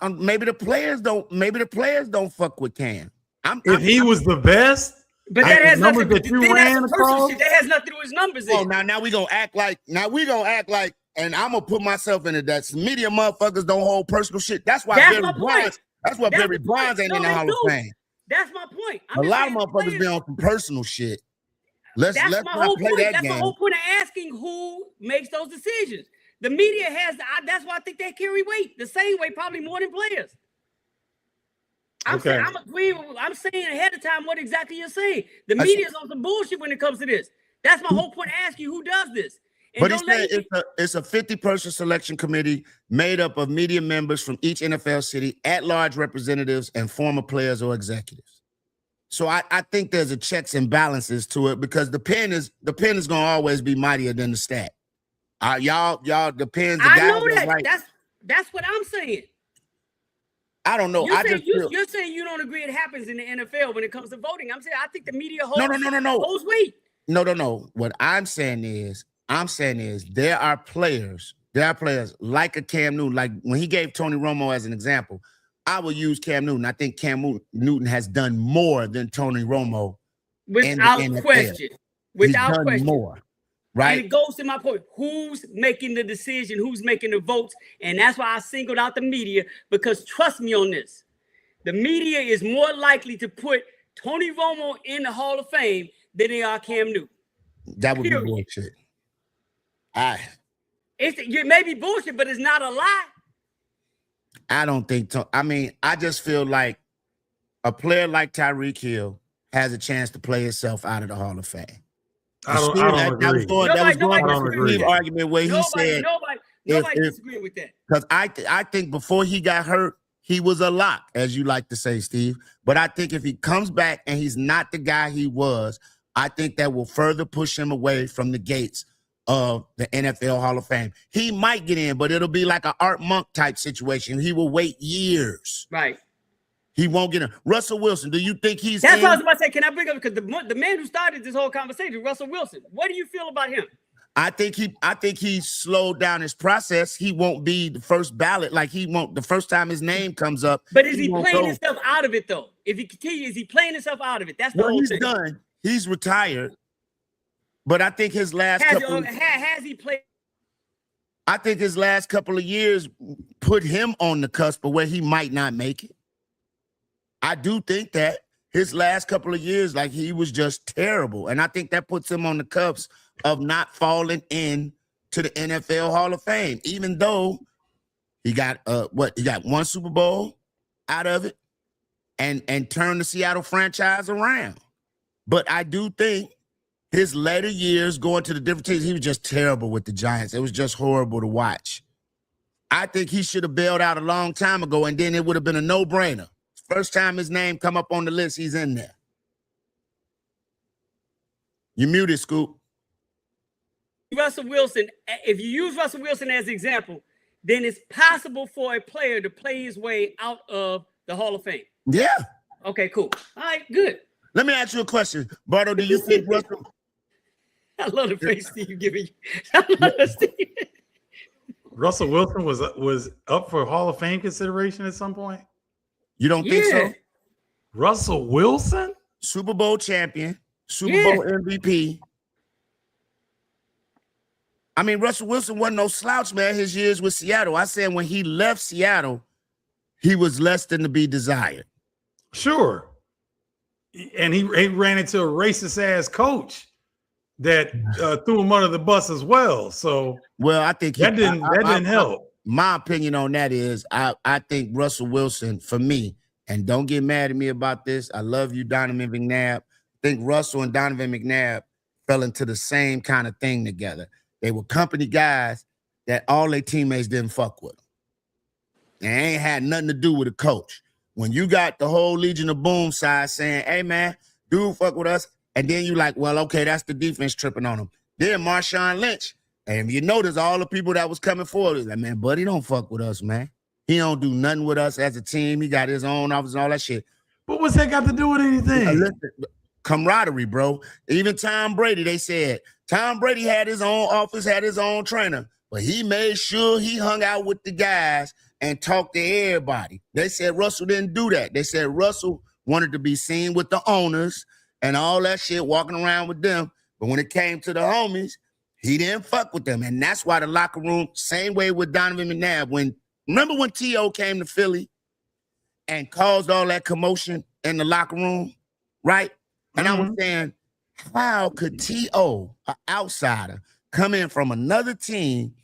Maybe the players don't. Maybe the players don't fuck with Cam. If he was the best, but that has nothing. That you ran across. That has nothing to do with his numbers. Oh, now we gonna act like. And I'm gonna put myself into that. Media motherfuckers don't hold personal shit. That's why Barry Bonds. That's why Barry Bonds ain't in the Hall of Fame. That's my point. A lot of motherfuckers be on some personal shit. Let's not play that game. That's my whole point of asking who makes those decisions. The media has. That's why I think they carry weight the same way, probably more than players. I'm saying ahead of time what exactly you're saying. The media's on some bullshit when it comes to this. That's my whole point. Asking who does this. And but it's a 50-person selection committee made up of media members from each NFL city, at-large representatives, and former players or executives. So I think there's a checks and balances to it because the pen is gonna always be mightier than the stat. Y'all the pens. I know that. Right. That's what I'm saying. I don't know. You're saying you don't agree it happens in the NFL when it comes to voting. I'm saying I think the media holds weight. No. What I'm saying is there are players like a Cam Newton, like when he gave Tony Romo as an example, I will use Cam Newton. I think Cam Newton has done more than Tony Romo. Without question. Without question. More, right? And it goes to my point. Who's making the decision? Who's making the votes? And that's why I singled out the media because trust me on this. The media is more likely to put Tony Romo in the Hall of Fame than they are Cam Newton. That would be bullshit. It may be bullshit, but it's not a lie. I don't think so. I mean, I just feel like a player like Tyreek Hill has a chance to play himself out of the Hall of Fame. I don't agree. That was going to the argument where he said nobody disagreed with that. Because I think before he got hurt, he was a lock, as you like to say, Steve. But I think if he comes back and he's not the guy he was, I think that will further push him away from the gates of the NFL Hall of Fame. He might get in, but it'll be like an Art Monk type situation. He will wait years. Right. He won't get in. Russell Wilson, do you think he's That's what I was about to say. Can I bring up, because the man who started this whole conversation, Russell Wilson, what do you feel about him? I think he slowed down his process. He won't be the first ballot. Like he won't the first time his name comes up. But is he playing himself out of it though? If he continues, is he playing himself out of it? That's the whole he's thing. Done. He's retired. But I think his last has he played? I think his last couple of years put him on the cusp of where he might not make it. I do think that his last couple of years, like he was just terrible. And I think that puts him on the cusp of not falling in to the NFL Hall of Fame, even though he got he got one Super Bowl out of it and turned the Seattle franchise around. But I do think his later years going to the different teams, he was just terrible with the Giants. It was just horrible to watch. I think he should have bailed out a long time ago, and then it would have been a no-brainer. First time his name come up on the list, he's in there. You muted, Scoop. Russell Wilson, if you use Russell Wilson as an example, then it's possible for a player to play his way out of the Hall of Fame. Yeah. Okay, cool. All right, good. Let me ask you a question. Bardo, do you think Russell... I love the face Steve giving you. Russell Wilson was up for Hall of Fame consideration at some point? You don't think so? Russell Wilson? Super Bowl champion, Super Bowl MVP. I mean, Russell Wilson wasn't no slouch, man, his years with Seattle. I said when he left Seattle, he was less than to be desired. Sure. And he ran into a racist-ass coach that threw him under the bus as well. So, well, I think that didn't help. My opinion on that is I think Russell Wilson, for me, and don't get mad at me about this, I love you, Donovan McNabb. I think Russell and Donovan McNabb fell into the same kind of thing together. They were company guys that all their teammates didn't fuck with them. They ain't had nothing to do with a coach. When you got the whole Legion of Boom side saying, hey, man, dude fuck with us, and then you like, well, okay, that's the defense tripping on him. Then Marshawn Lynch, and if you notice all the people that was coming forward, like, man, buddy, don't fuck with us, man. He don't do nothing with us as a team. He got his own office and all that shit. But what's that got to do with anything? Listen, camaraderie, bro. Even Tom Brady, they said Tom Brady had his own office, had his own trainer, but he made sure he hung out with the guys and talked to everybody. They said Russell didn't do that. They said Russell wanted to be seen with the owners and all that shit, walking around with them. But when it came to the homies, he didn't fuck with them. And that's why the locker room, same way with Donovan McNabb. Remember when T.O. came to Philly and caused all that commotion in the locker room, right? And I was saying, how could T.O., an outsider, come in from another team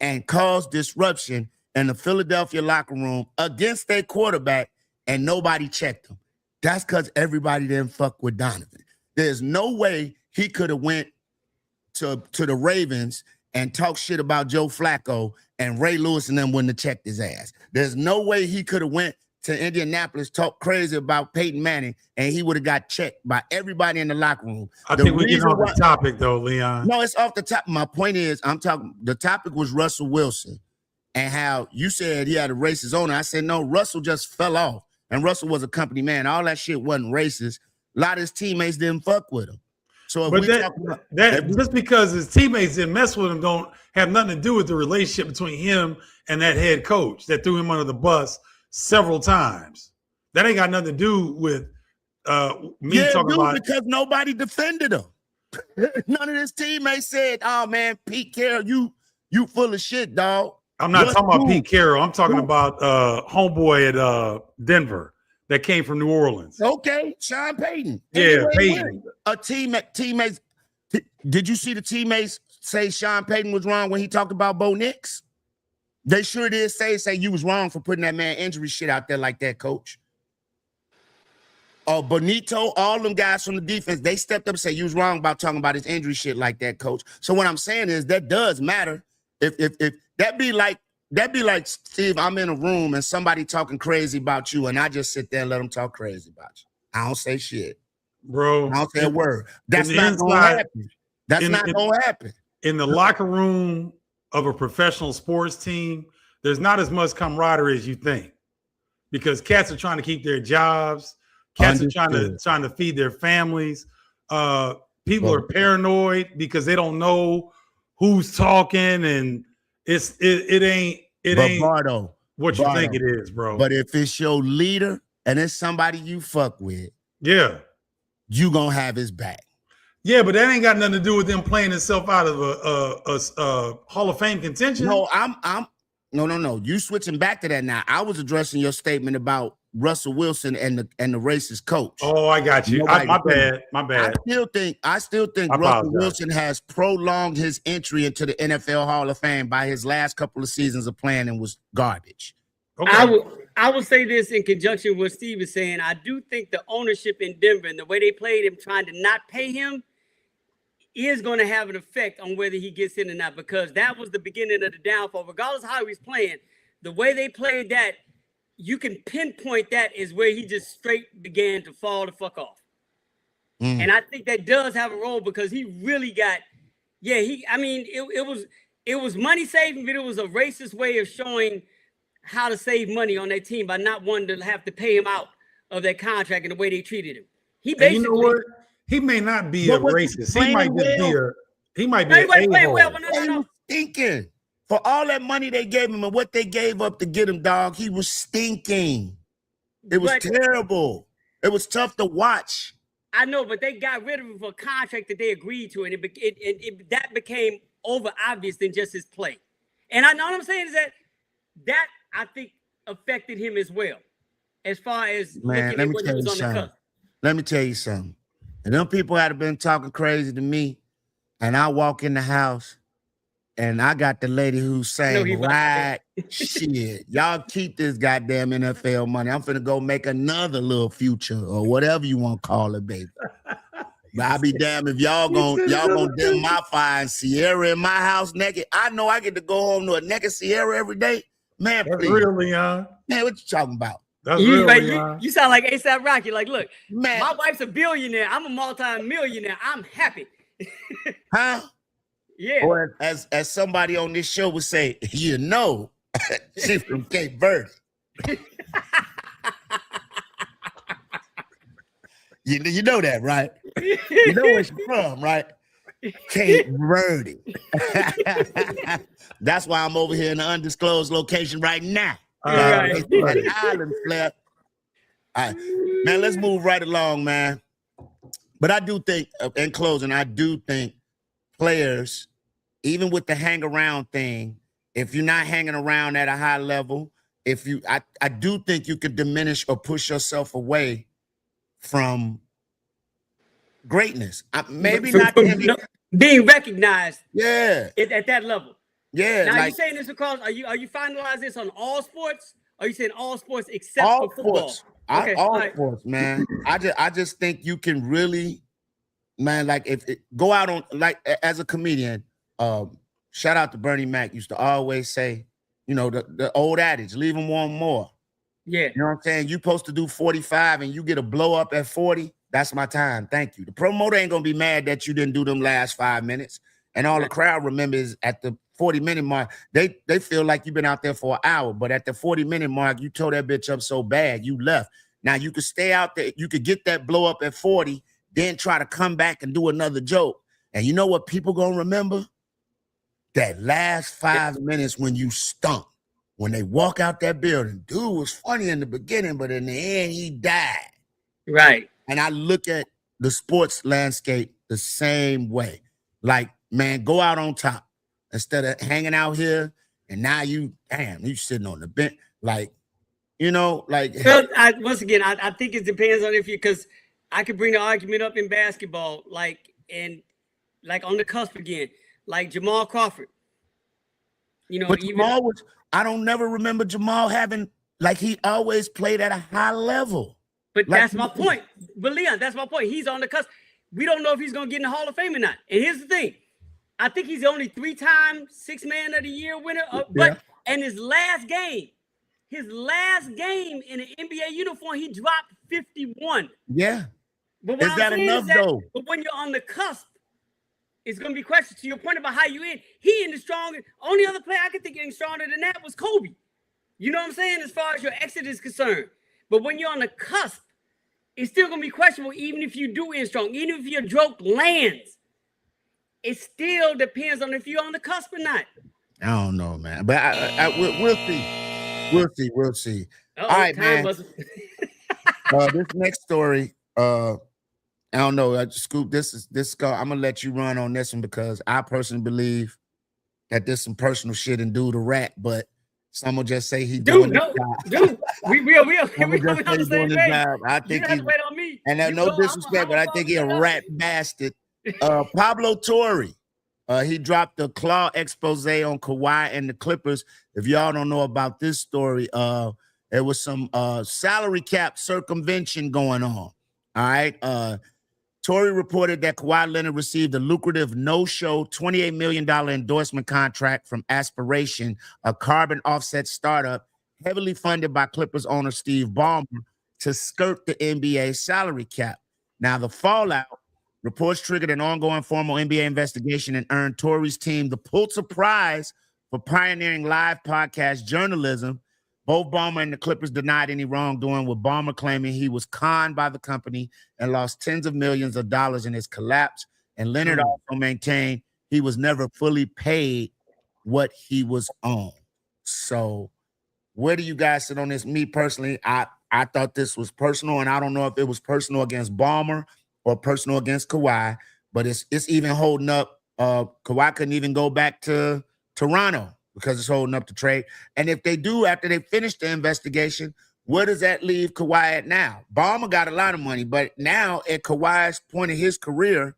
and cause disruption in the Philadelphia locker room against their quarterback and nobody checked him? That's because everybody didn't fuck with Donovan. There's no way he could have went to the Ravens and talked shit about Joe Flacco and Ray Lewis and them wouldn't have checked his ass. There's no way he could have went to Indianapolis, talk crazy about Peyton Manning, and he would have got checked by everybody in the locker room. I think we're getting off the topic, though, Leon. No, it's off the top. My point is, the topic was Russell Wilson and how you said he had a racist owner. I said, no, Russell just fell off, and Russell was a company man. All that shit wasn't racist. A lot of his teammates didn't fuck with him. So just because his teammates didn't mess with him don't have nothing to do with the relationship between him and that head coach that threw him under the bus several times. That ain't got nothing to do with me talking about because nobody defended him. None of his teammates said, "Oh man, Pete Carroll, you full of shit, dog." I'm not talking about Pete Carroll. I'm talking about homeboy at Denver that came from New Orleans. Okay, Sean Payton. Yeah, Payton. Teammates. Did you see the teammates say Sean Payton was wrong when he talked about Bo Nix? They sure did say you was wrong for putting that man injury shit out there like that, coach. Bonito, all them guys from the defense, they stepped up and said you was wrong about talking about his injury shit like that, coach. So what I'm saying is that does matter. If that'd be like, Steve, I'm in a room and somebody talking crazy about you, and I just sit there and let them talk crazy about you. I don't say shit. Bro. I don't say a word. That's not gonna happen. That's not gonna happen. In the locker room of a professional sports team, there's not as much camaraderie as you think. Because cats are trying to keep their jobs, cats are trying to feed their families. People are paranoid because they don't know who's talking, and it ain't Bardo, what you think it is, bro. But if it's your leader and it's somebody you fuck with, yeah, you gonna have his back. Yeah, but that ain't got nothing to do with them playing itself out of a Hall of Fame contention. No, No. You switching back to that now. I was addressing your statement about Russell Wilson and the racist coach. Oh, I got you. My bad. I still think Russell Wilson has prolonged his entry into the NFL Hall of Fame by his last couple of seasons of playing and was garbage. Okay. I will say this in conjunction with what Steve is saying. I do think the ownership in Denver and the way they played him, trying to not pay him, is going to have an effect on whether he gets in or not, because that was the beginning of the downfall. Regardless of how he's playing, the way they played that, you can pinpoint that is where he just straight began to fall the fuck off. And I think that does have a role because he really got, it was money saving, but it was a racist way of showing how to save money on that team by not wanting to have to pay him out of that contract and the way they treated him. He basically, you know what? He may not be a racist. He might be No. Stinking. For all that money they gave him and what they gave up to get him, dog, he was stinking. It was terrible. It was tough to watch. I know, but they got rid of him for a contract that they agreed to, and that became over obvious than just his play. And I know what I'm saying is that I think affected him as well, as far as let me tell you something. And them people had been talking crazy to me, and I walk in the house, and I got the lady who's saying, right, shit, y'all keep this goddamn NFL money. I'm finna go make another little future or whatever you want to call it, baby. But I'll be damned if y'all gonna dim my fire and Sierra in my house naked. I know I get to go home to a naked Sierra every day. Man, that's please. Real, Leon. Man, what you talking about? That's real, you sound like A$AP Rocky. Like, look, man, my wife's a billionaire. I'm a multi-millionaire. I'm happy. Huh? Yeah. Or as somebody on this show would say, you know. She's from Cape Verde. You know that, right? You know where she's from, right? Cape Verde. That's why I'm over here in an undisclosed location right now. Right. Island flip. All right. Man, let's move right along, man. But I do think, in closing, I do think players, even with the hang around thing, if you're not hanging around at a high level, I do think you could diminish or push yourself away from greatness. Maybe not being recognized. Yeah. At that level. Yeah. Now, are you saying this because are you finalizing this on all sports? Or are you saying all sports except all for football? Sports. Okay, all sports, man. I just think you can really, man, like go out on, like, as a comedian, shout out to Bernie Mac, used to always say, you know, the old adage, leave them one more. Yeah. You know what I'm saying? You supposed to do 45 and you get a blow up at 40. That's my time. Thank you. The promoter ain't gonna be mad that you didn't do them last 5 minutes. And all the crowd remembers at the 40-minute mark, they feel like you've been out there for an hour, but at the 40-minute mark, you tore that bitch up so bad, you left. Now you could stay out there, you could get that blow up at 40, then try to come back and do another joke. And you know what people gonna remember? That last 5 minutes when you stunk. When they walk out that building, dude was funny in the beginning, but in the end, he died. Right. And I look at the sports landscape the same way. Like, man, go out on top instead of hanging out here. And now you sitting on the bench. Like, you know, like. Well, once again, I think it depends on because I could bring the argument up in basketball, like on the cusp again, like Jamal Crawford. You know, but Jamal was, I don't never remember Jamal having, like, he always played at a high level. But like, that's my point. But Leon, that's my point. He's on the cusp. We don't know if he's going to get in the Hall of Fame or not. And here's the thing. I think he's the only 3-time Sixth Man of the Year winner. And his last game in an NBA uniform, he dropped 51. Yeah. But is that enough, though? But when you're on the cusp, it's going to be questions. To your point about how you in. He in the strongest. Only other player I could think getting stronger than that was Kobe. You know what I'm saying? As far as your exit is concerned. But when you're on the cusp, it's still going to be questionable, even if you do end strong. Even if your joke lands, it still depends on if you're on the cusp or not. I don't know, man. But we'll see. We'll see. All right, man. This next story, I don't know. Scoop, this I'm gonna let you run on this one because I personally believe that there's some personal shit in Dude the Rat, but some will just say he doing his job. Dude, we on the same page. I think he's, wait on me. And no disrespect, but I think he's a rat bastard. Pablo Torre, he dropped a claw expose on Kawhi and the Clippers. If y'all don't know about this story, there was some salary cap circumvention going on. All right. Torre reported that Kawhi Leonard received a lucrative no-show $28 million endorsement contract from Aspiration, a carbon offset startup heavily funded by Clippers owner Steve Ballmer to skirt the NBA salary cap. Now, the fallout reports triggered an ongoing formal NBA investigation and earned Torre's team the Pulitzer Prize for pioneering live podcast journalism. Both Ballmer and the Clippers denied any wrongdoing, with Ballmer claiming he was conned by the company and lost tens of millions of dollars in his collapse. And Leonard also maintained he was never fully paid what he was on. So where do you guys sit on this? Me personally, I thought this was personal, and I don't know if it was personal against Ballmer or personal against Kawhi, but it's even holding up. Kawhi couldn't even go back to Toronto because it's holding up the trade. And if they do, after they finish the investigation, where does that leave Kawhi at now? Ballmer got a lot of money, but now at Kawhi's point in his career,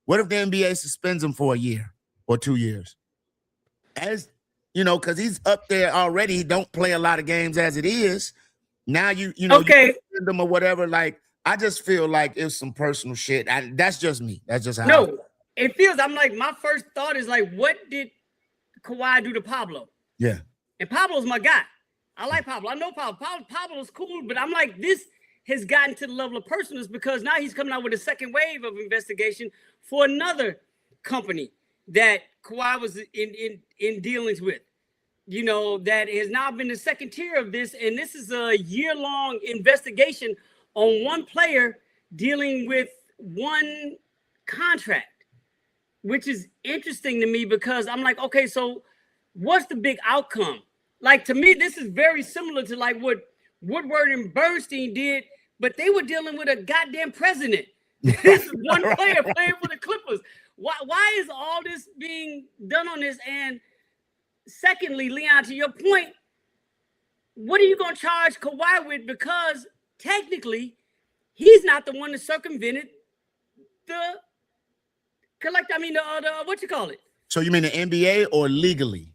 what if the NBA suspends him for a year or 2 years? As you know, because he's up there already. He don't play a lot of games as it is. Now you know, okay, you suspend him or whatever. Like, I just feel like it's some personal shit. That's just me. That's just how. No, it feels. I'm like, my first thought is like, what did Kawhi do to Pablo? Yeah. And Pablo's my guy. I like Pablo. I know Pablo. Pablo's cool, but I'm like, this has gotten to the level of personalness because now he's coming out with a second wave of investigation for another company that Kawhi was in dealings with. that has now been the second tier of this. And this is a year-long investigation on one player dealing with one contract, which is interesting to me because I'm like, okay, so what's the big outcome? Like, to me, this is very similar to like what Woodward and Bernstein did, but they were dealing with a goddamn president. This is one player playing for the Clippers. Why is all this being done on this? And secondly, Leon, to your point, what are you going to charge Kawhi with? Because technically, he's not the one that circumvented the what you call it? So you mean the NBA or legally?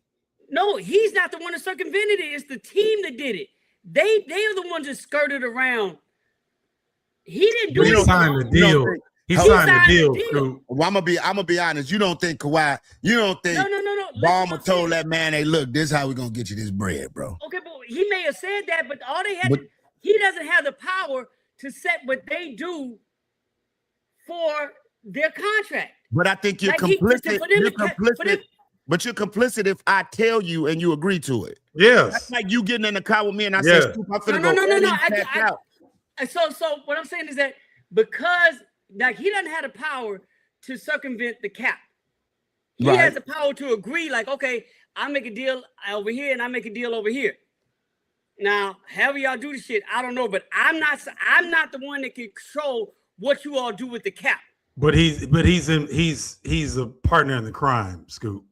No, he's not the one that circumvented it. It's the team that did it. They are the ones that skirted around. He didn't do it. He signed the deal. He signed the deal. Well, I'm gonna be honest. You don't think Kawhi? You don't think? No. Ballmer told that man, "Hey, look, this is how we're gonna get you this bread, bro." Okay, but he may have said that, but all they had, he doesn't have the power to set what they do for their contract. But I think you're complicit. But you're complicit if I tell you and you agree to it. Yes. That's like you getting in the car with me and I say, "I'm finna go." No. So what I'm saying is that because like he doesn't have the power to circumvent the cap. He has the power to agree, like, okay, I make a deal over here and I make a deal over here. Now, however y'all do the shit, I don't know, but I'm not the one that can control what you all do with the cap. But he's a partner in the crime, Scoop.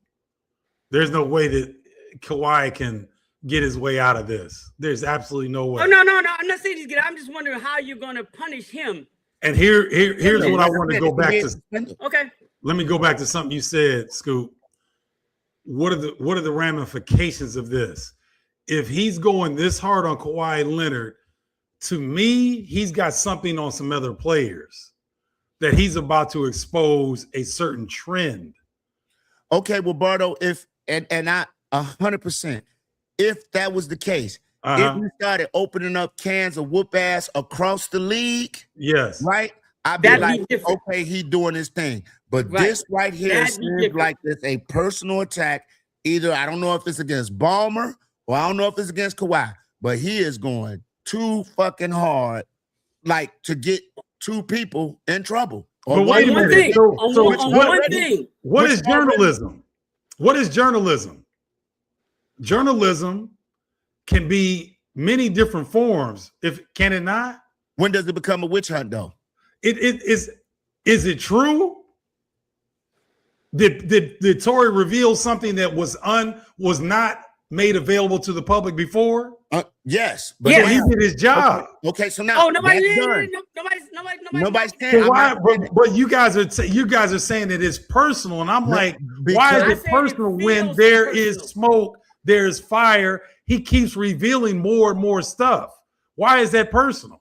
There's no way that Kawhi can get his way out of this. There's absolutely no way. Oh, no. I'm not saying he's good. I'm just wondering how you're going to punish him. And here's what I want to go back to. Okay. Let me go back to something you said, Scoop. What are the ramifications of this? If he's going this hard on Kawhi Leonard, to me, he's got something on some other players that he's about to expose a certain trend. Okay, well, Bardo, if I 100%, if that was the case, if we started opening up cans of whoop ass across the league, yes, right, I'd be like, okay, he doing his thing. But this right here seems like it's a personal attack. Either I don't know if it's against Ballmer or I don't know if it's against Kawhi, but he is going too fucking hard, like to get two people in trouble. But wait a minute. What is journalism? What is journalism? Journalism can be many different forms. Can it not? When does it become a witch hunt, though? Is it true? Did Tory reveal something that was not made available to the public before? Yes, but he did his job. Okay, so now nobody's saying. Why? But you guys are saying that it's personal, and I'm like, why is it personal when there is smoke, there's fire? He keeps revealing more and more stuff. Why is that personal?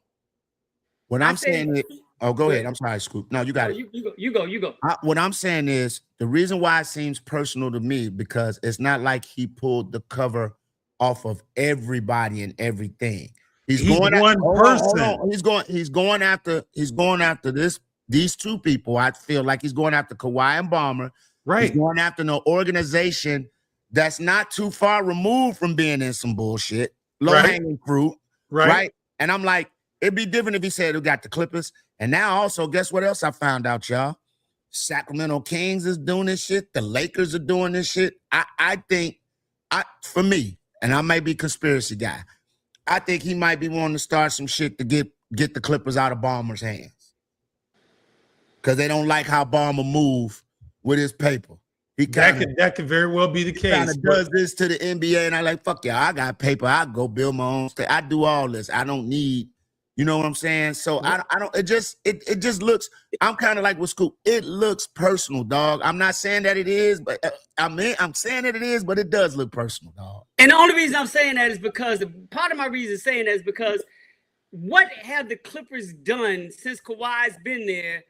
What I'm saying is, go ahead. I'm sorry, Scoop. No, you got it. You go. What I'm saying is the reason why it seems personal to me because it's not like he pulled the cover off of everybody and everything. He's going after one person. He's going after these two people. I feel like he's going after Kawhi and Ballmer. Right. He's going after an organization that's not too far removed from being in some bullshit, low-hanging fruit. Right. And I'm like, it'd be different if he said we got the Clippers. And now also, guess what else I found out, y'all? Sacramento Kings is doing this shit. The Lakers are doing this shit. I think, for me, and I might be a conspiracy guy, I think he might be wanting to start some shit to get the Clippers out of Ballmer's hands. Because they don't like how Ballmer move with his paper. That could very well be the case. He kind of does this to the NBA, and I like, fuck yeah, I got paper. I go build my own state. I do all this. I don't need, you know what I'm saying? So I don't. It just looks. I'm kind of like with Scoop. It looks personal, dog. I'm not saying that it is, but I'm saying that it is, but it does look personal, dog. And the only reason I'm saying that is because part of my reason saying that is because what have the Clippers done since Kawhi's been there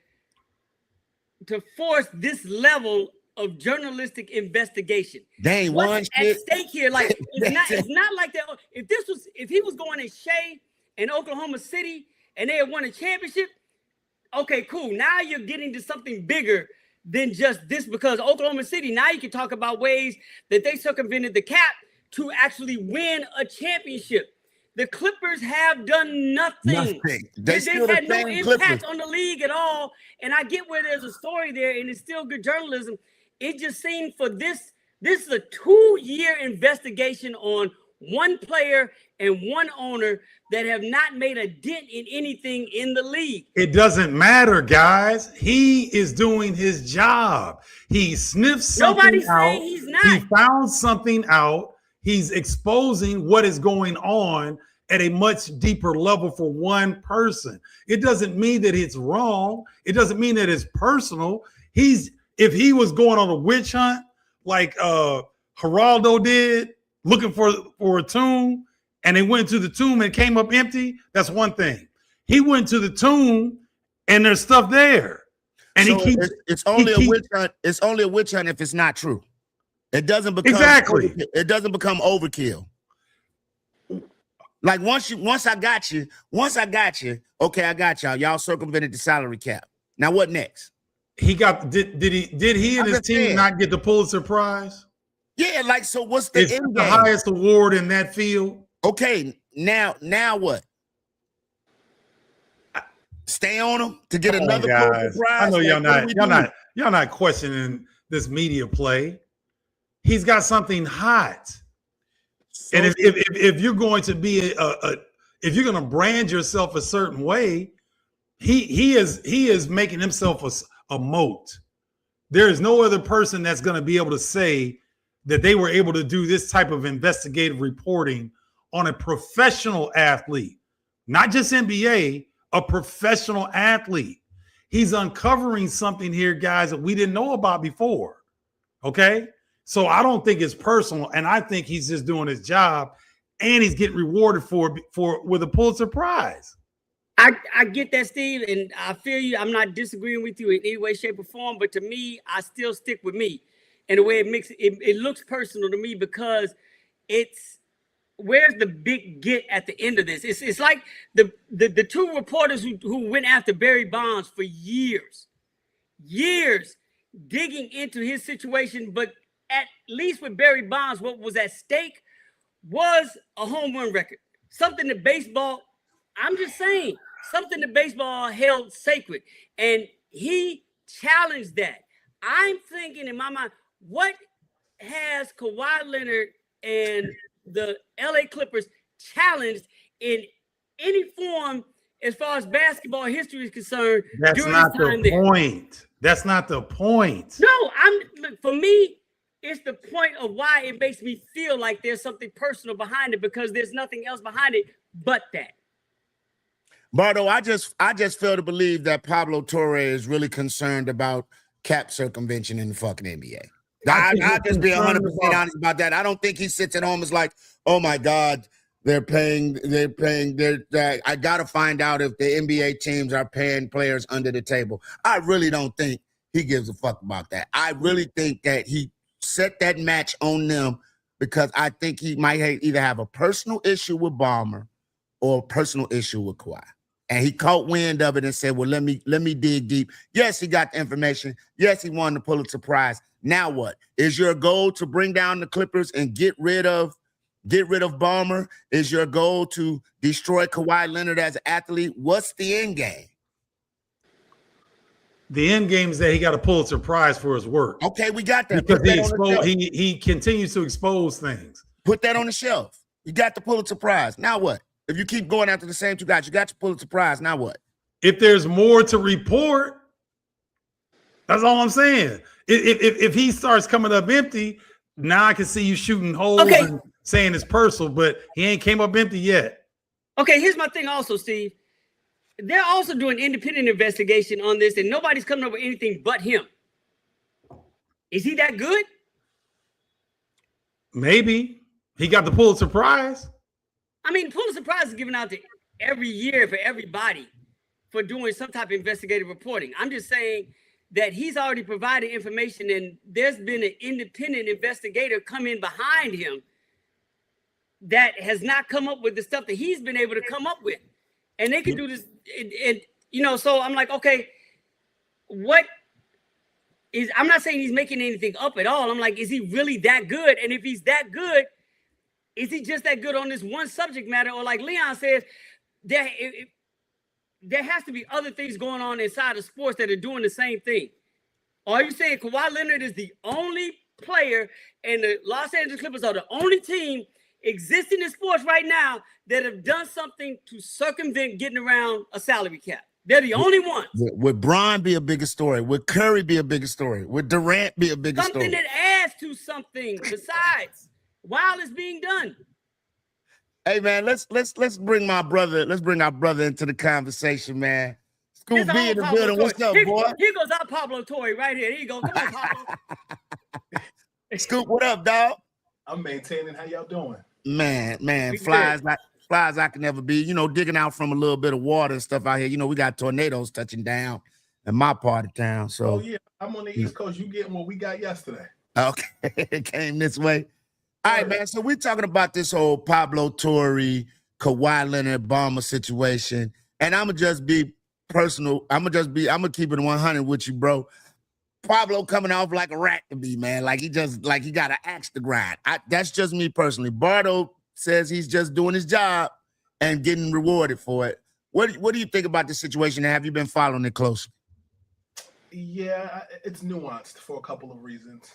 to force this level of journalistic investigation? They ain't one at stake here. Like it's not like that. If he was going in Shea in Oklahoma City and they had won a championship, okay, cool. Now you're getting to something bigger than just this because Oklahoma City. Now you can talk about ways that they circumvented the cap to actually win a championship. The Clippers have done nothing. They've had no impact on the league at all. And I get where there's a story there, and it's still good journalism. It just seemed for this is a 2-year investigation on one player and one owner that have not made a dent in anything in the league. It doesn't matter, guys. He is doing his job. He sniffed something Nobody's out. saying he's not. He found something out. He's exposing what is going on at a much deeper level for one person. It doesn't mean that it's wrong. It doesn't mean that it's personal. If he was going on a witch hunt like Geraldo did, looking for a tomb, and they went to the tomb and it came up empty, that's one thing. He went to the tomb and there's stuff there. And so it's only a witch hunt. It's only a witch hunt if it's not true. It doesn't become it doesn't become overkill. Like once I got you, okay, I got y'all. Y'all circumvented the salary cap. Now what next? He got did he and his team not get the Pulitzer Prize? Yeah, like so what's the end game? The highest award in that field? Okay, now what? Stay on him to get another Pulitzer Prize. I know y'all not questioning this media play. He's got something hot. So, and if you're going to be if you're going to brand yourself a certain way, he is making himself a moat. There is no other person that's going to be able to say that they were able to do this type of investigative reporting on a professional athlete, not just NBA, a professional athlete. He's uncovering something here, guys, that we didn't know about before. Okay. So I don't think it's personal, and I think he's just doing his job, and he's getting rewarded with a Pulitzer Prize. I get that, Steve, and I feel you. I'm not disagreeing with you in any way, shape, or form, but to me, I still stick with me. And the way it looks personal to me because it's where's the big get at the end of this? It's like the two reporters who went after Barry Bonds for years digging into his situation, but at least with Barry Bonds, what was at stake was a home run record. Something that baseball, I'm just saying, something that baseball held sacred. And he challenged that. I'm thinking in my mind, what has Kawhi Leonard and the LA Clippers challenged in any form as far as basketball history is concerned? That's not the point. That's not the point. No, for me, it's the point of why it makes me feel like there's something personal behind it because there's nothing else behind it but that. Bardo, I just fail to believe that Pablo Torre is really concerned about cap circumvention in the fucking NBA. I'll just be 100% honest about that. I don't think he sits at home and is like, oh my God, I got to find out if the NBA teams are paying players under the table. I really don't think he gives a fuck about that. I really think that he set that match on them because I think he might either have a personal issue with Ballmer or a personal issue with Kawhi. And he caught wind of it and said, well, let me dig deep. Yes, he got the information. Yes, he won the Pulitzer Prize. Now what? Is your goal to bring down the Clippers and get rid of Ballmer? Is your goal to destroy Kawhi Leonard as an athlete? What's the end game? The end game is that he got a Pulitzer Prize for his work. Okay, we got that. Because he continues to expose things. Put that on the shelf. You got the Pulitzer Prize. Now what? If you keep going after the same two guys, you got your Pulitzer Prize. Now what? If there's more to report, that's all I'm saying. If he starts coming up empty, now I can see you shooting holes and saying it's personal, but he ain't came up empty yet. Okay, here's my thing also, Steve. They're also doing independent investigation on this, and nobody's coming up with anything but him. Is he that good? Maybe. He got the Pulitzer Prize. I mean, Pulitzer Prize is given out to every year for everybody for doing some type of investigative reporting. I'm just saying that he's already provided information, and there's been an independent investigator come in behind him that has not come up with the stuff that he's been able to come up with. And they can do this, so I'm like, okay, I'm not saying he's making anything up at all. I'm like, is he really that good? And if he's that good, Is he just that good on this one subject matter? Or like Leon says, there has to be other things going on inside of sports that are doing the same thing. Are you saying Kawhi Leonard is the only player and the Los Angeles Clippers are the only team existing in sports right now that have done something to circumvent getting around a salary cap? They're the only ones. Would Bron be a bigger story? Would Curry be a bigger story? Would Durant be a bigger story? Something that adds to something besides while it's being done. Hey man, let's bring our brother into the conversation, man. Scoop B in the building. What's up, boy? Here goes our Pablo Torre right here. Here you go. Come on, Pablo. Scoop, what up, dog? I'm maintaining. How y'all doing? Man, flies I can never be. You know, digging out from a little bit of water and stuff out here. You know, we got tornadoes touching down in my part of town. So, oh yeah, I'm on the East Coast. You getting what we got yesterday? Okay, it came this way. All right, man. So we're talking about this whole Pablo Torre, Kawhi Leonard, Obama situation, and I'm gonna just be personal. I'm gonna keep it 100 with you, bro. Pablo coming off like a rat to me, man. Like he got an axe to grind. That's just me personally. Bardo says he's just doing his job and getting rewarded for it. What do you think about this situation? And have you been following it closely? Yeah, it's nuanced for a couple of reasons.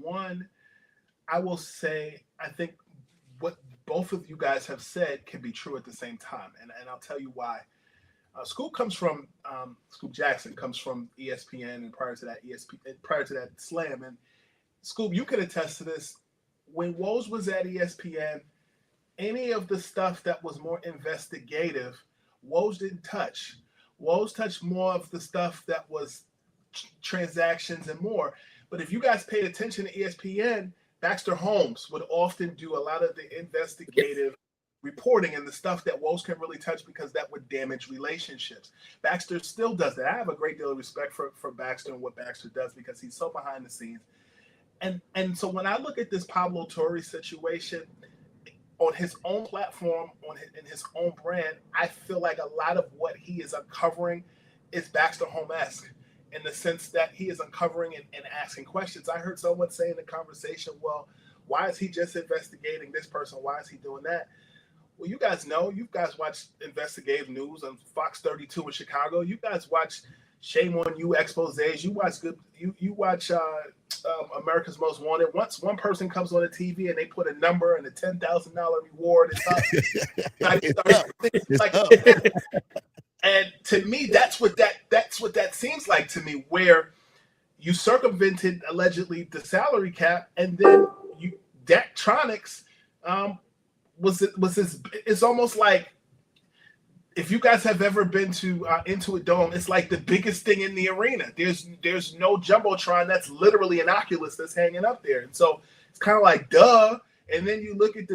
One, I will say I think what both of you guys have said can be true at the same time, and I'll tell you why. Scoop Jackson comes from ESPN, and prior to that Slam, and Scoop, you can attest to this. When Woj was at ESPN, any of the stuff that was more investigative, Woj didn't touch. Woj touched more of the stuff that was transactions and more. But if you guys paid attention to ESPN, Baxter Holmes would often do a lot of the investigative reporting and the stuff that Woj can't really touch because that would damage relationships. Baxter still does that. I have a great deal of respect for Baxter and what Baxter does because he's so behind the scenes. And so when I look at this Pablo Torre situation on his own platform, in his own brand, I feel like a lot of what he is uncovering is Baxter Holmes-esque in the sense that he is uncovering and asking questions. I heard someone say in the conversation, well, why is he just investigating this person? Why is he doing that? Well, you guys know, you guys watch investigative news on Fox 32 in Chicago. You guys watch Shame on You exposés. You watch America's Most Wanted. Once one person comes on the TV and they put a number and a $10,000 reward, it's up. And to me, that's what that seems like to me, where you circumvented allegedly the salary cap, and then Daktronics it's almost like, if you guys have ever been to Intuit Dome, it's like the biggest thing in the arena. There's no jumbotron. That's literally an Oculus that's hanging up there, and so it's kind of like duh. And then you look at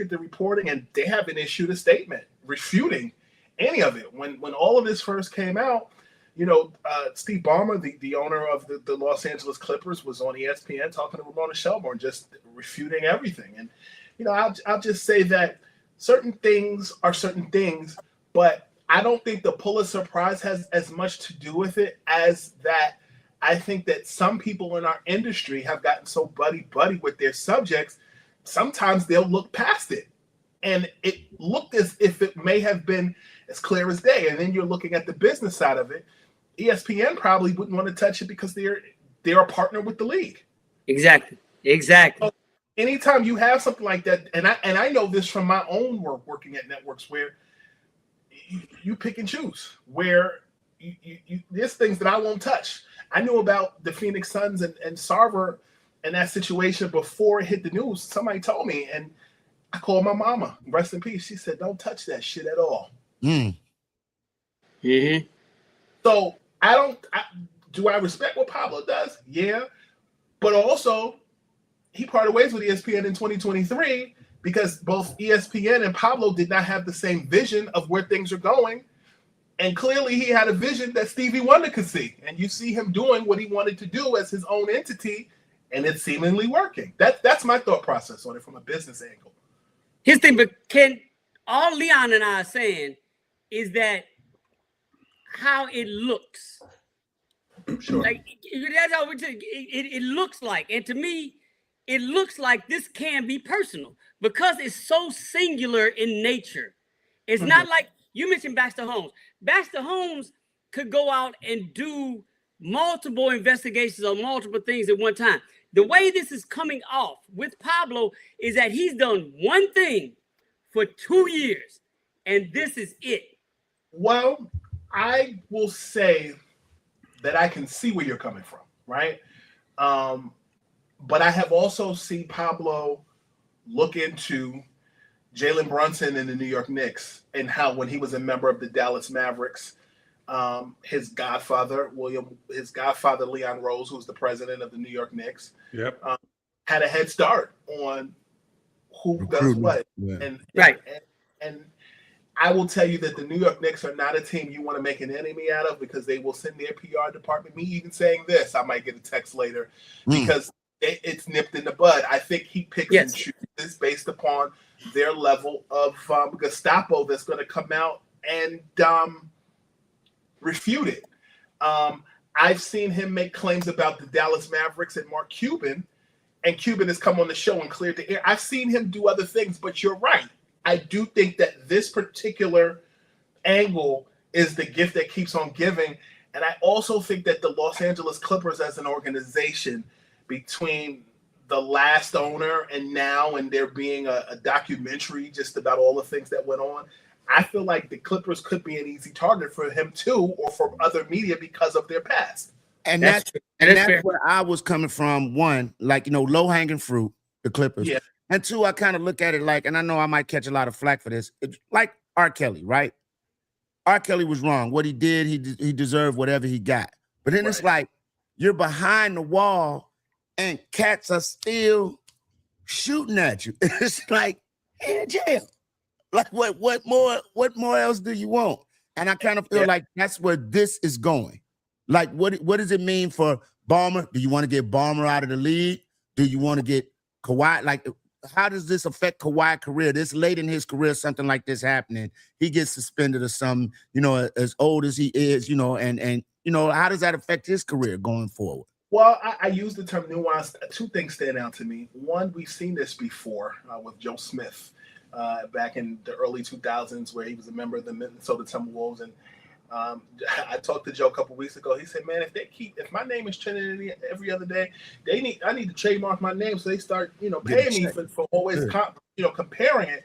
the reporting, and they haven't issued a statement refuting any of it. When all of this first came out, you know, Steve Ballmer, the owner of the Los Angeles Clippers, was on ESPN talking to Ramona Shelburne, just refuting everything. And you know, I'll just say that certain things are certain things, but I don't think the Pulitzer Prize has as much to do with it as that. I think that some people in our industry have gotten so buddy with their subjects, sometimes they'll look past it. And it looked as if it may have been as clear as day. And then you're looking at the business side of it. ESPN probably wouldn't want to touch it because they're a partner with the league. Exactly. So anytime you have something like that, and I know this from my own work working at networks, where you pick and choose, where there's things that I won't touch. I knew about the Phoenix Suns and Sarver and that situation before it hit the news. Somebody told me, and I called my mama, rest in peace. She said, don't touch that shit at all. Mm-hmm. So do I respect what Pablo does? Yeah. But also, he parted ways with ESPN in 2023 because both ESPN and Pablo did not have the same vision of where things are going. And clearly he had a vision that Stevie Wonder could see. And you see him doing what he wanted to do as his own entity, and it's seemingly working. That's my thought process on it from a business angle. His thing, but all Leon and I are saying is that how it looks. Sure. Like that's how it looks like. And to me, it looks like this can be personal because it's so singular in nature. It's not like you mentioned Baxter Holmes. Baxter Holmes could go out and do multiple investigations on multiple things at one time. The way this is coming off with Pablo is that he's done one thing for 2 years, and this is it. Well, I will say that I can see where you're coming from, right? But I have also seen Pablo look into Jalen Brunson and the New York Knicks and how when he was a member of the Dallas Mavericks, his godfather Leon Rose, who's the president of the New York Knicks, had a head start on who does what. Yeah. And I will tell you that the New York Knicks are not a team you want to make an enemy out of because they will send their PR department. Me even saying this, I might get a text later because it's nipped in the bud. I think he picks and chooses based upon their level of Gestapo that's going to come out and refute it. I've seen him make claims about the Dallas Mavericks and Mark Cuban, and Cuban has come on the show and cleared the air. I've seen him do other things, but you're right. I do think that this particular angle is the gift that keeps on giving. And I also think that the Los Angeles Clippers as an organization, between the last owner and now, and there being a documentary just about all the things that went on, I feel like the Clippers could be an easy target for him too, or for other media because of their past. And that's where I was coming from. One, like, low-hanging fruit, the Clippers. Yeah. And two, I kind of look at it like, and I know I might catch a lot of flack for this, it's like R. Kelly, right? R. Kelly was wrong. What he did, he deserved whatever he got. But then it's like, you're behind the wall and cats are still shooting at you. It's like, in jail. Like, what more else do you want? And I kind of feel like that's where this is going. Like, what does it mean for Ballmer? Do you want to get Ballmer out of the league? Do you want to get Kawhi? Like, how does this affect Kawhi's career? This late in his career, something like this happening, he gets suspended or something, as old as he is, and how does that affect his career going forward? Well, I use the term nuance. Two things stand out to me. One, we've seen this before with Joe Smith back in the early 2000s, where he was a member of the Minnesota Timberwolves. And I talked to Joe a couple weeks ago. He said, "Man, if my name is trending every other day, I need to trademark my name so they start, paying me for always, comparing it."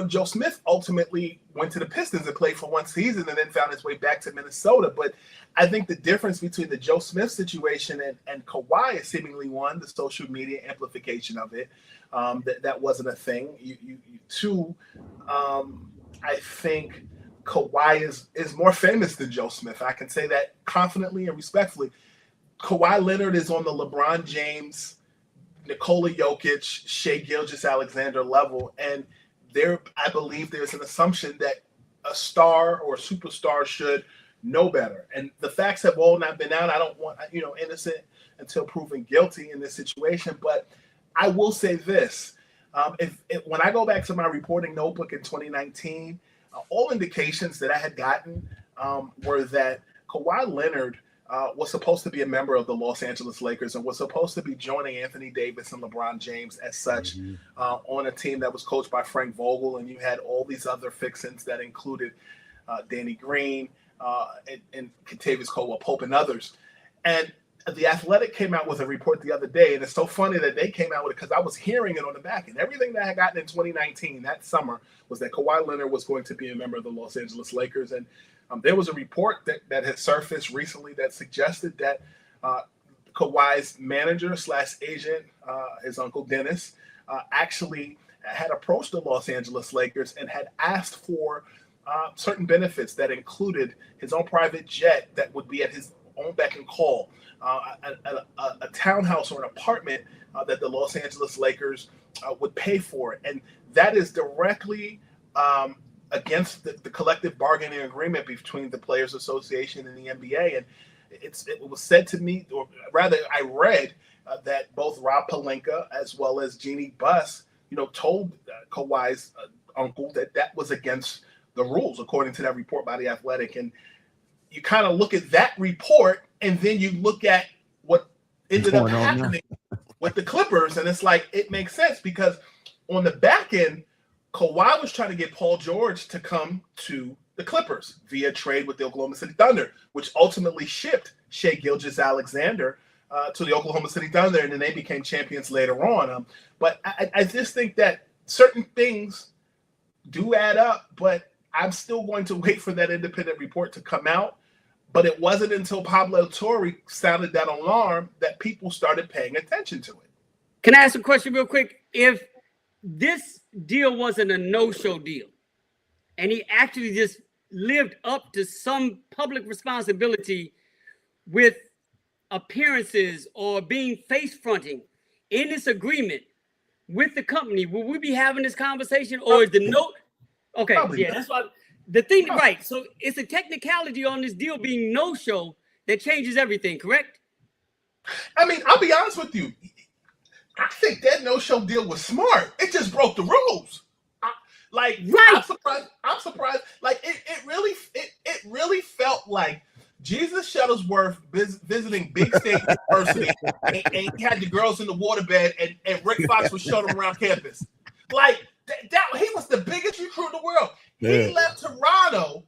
Joe Smith ultimately went to the Pistons and played for one season and then found his way back to Minnesota. But I think the difference between the Joe Smith situation and Kawhi is seemingly one, the social media amplification of it. That wasn't a thing. Two, I think Kawhi is more famous than Joe Smith. I can say that confidently and respectfully. Kawhi Leonard is on the LeBron James, Nikola Jokic, Shai Gilgeous-Alexander level, and I believe there's an assumption that a star or a superstar should know better. And the facts have all not been out. I don't want, innocent until proven guilty in this situation. But I will say this. When I go back to my reporting notebook in 2019, all indications that I had gotten were that Kawhi Leonard was supposed to be a member of the Los Angeles Lakers and was supposed to be joining Anthony Davis and LeBron James as such on a team that was coached by Frank Vogel. And you had all these other fixins that included Danny Green and Kentavious Caldwell-Pope and others. And The Athletic came out with a report the other day, and it's so funny that they came out with it because I was hearing it on the back end. Everything that I had gotten in 2019, that summer, was that Kawhi Leonard was going to be a member of the Los Angeles Lakers. And there was a report that had surfaced recently that suggested that Kawhi's manager / agent, his uncle Dennis, actually had approached the Los Angeles Lakers and had asked for certain benefits that included his own private jet that would be at his own beck and call, a townhouse or an apartment that the Los Angeles Lakers would pay for. And that is directly against the collective bargaining agreement between the Players Association and the NBA. And it was said to me, or rather I read that both Rob Pelinka as well as Jeannie Buss, told Kawhi's uncle that was against the rules, according to that report by The Athletic. And you kind of look at that report, and then you look at what ended up happening with the Clippers, and it's like it makes sense because on the back end, Kawhi was trying to get Paul George to come to the Clippers via trade with the Oklahoma City Thunder, which ultimately shipped Shai Gilgeous-Alexander to the Oklahoma City Thunder, and then they became champions later on. But I just think that certain things do add up, but I'm still going to wait for that independent report to come out. But it wasn't until Pablo Torre sounded that alarm that people started paying attention to it. Can I ask a question real quick? If this deal wasn't a no-show deal, and he actually just lived up to some public responsibility with appearances or being face-fronting in this agreement with the company, will we be having this conversation? Or is the no? Okay, Probably yeah, not. that's why the thing, right? So it's a technicality on this deal being no-show that changes everything, correct? I mean, I'll be honest with you. I think that no-show deal was smart. It just broke the rules. Right. I'm surprised. Like it really felt like Jesus Shuttlesworth visiting Big State University, and he had the girls in the waterbed, and Rick Fox was showing them around campus. Like that he was the biggest recruit in the world. Yeah. He left Toronto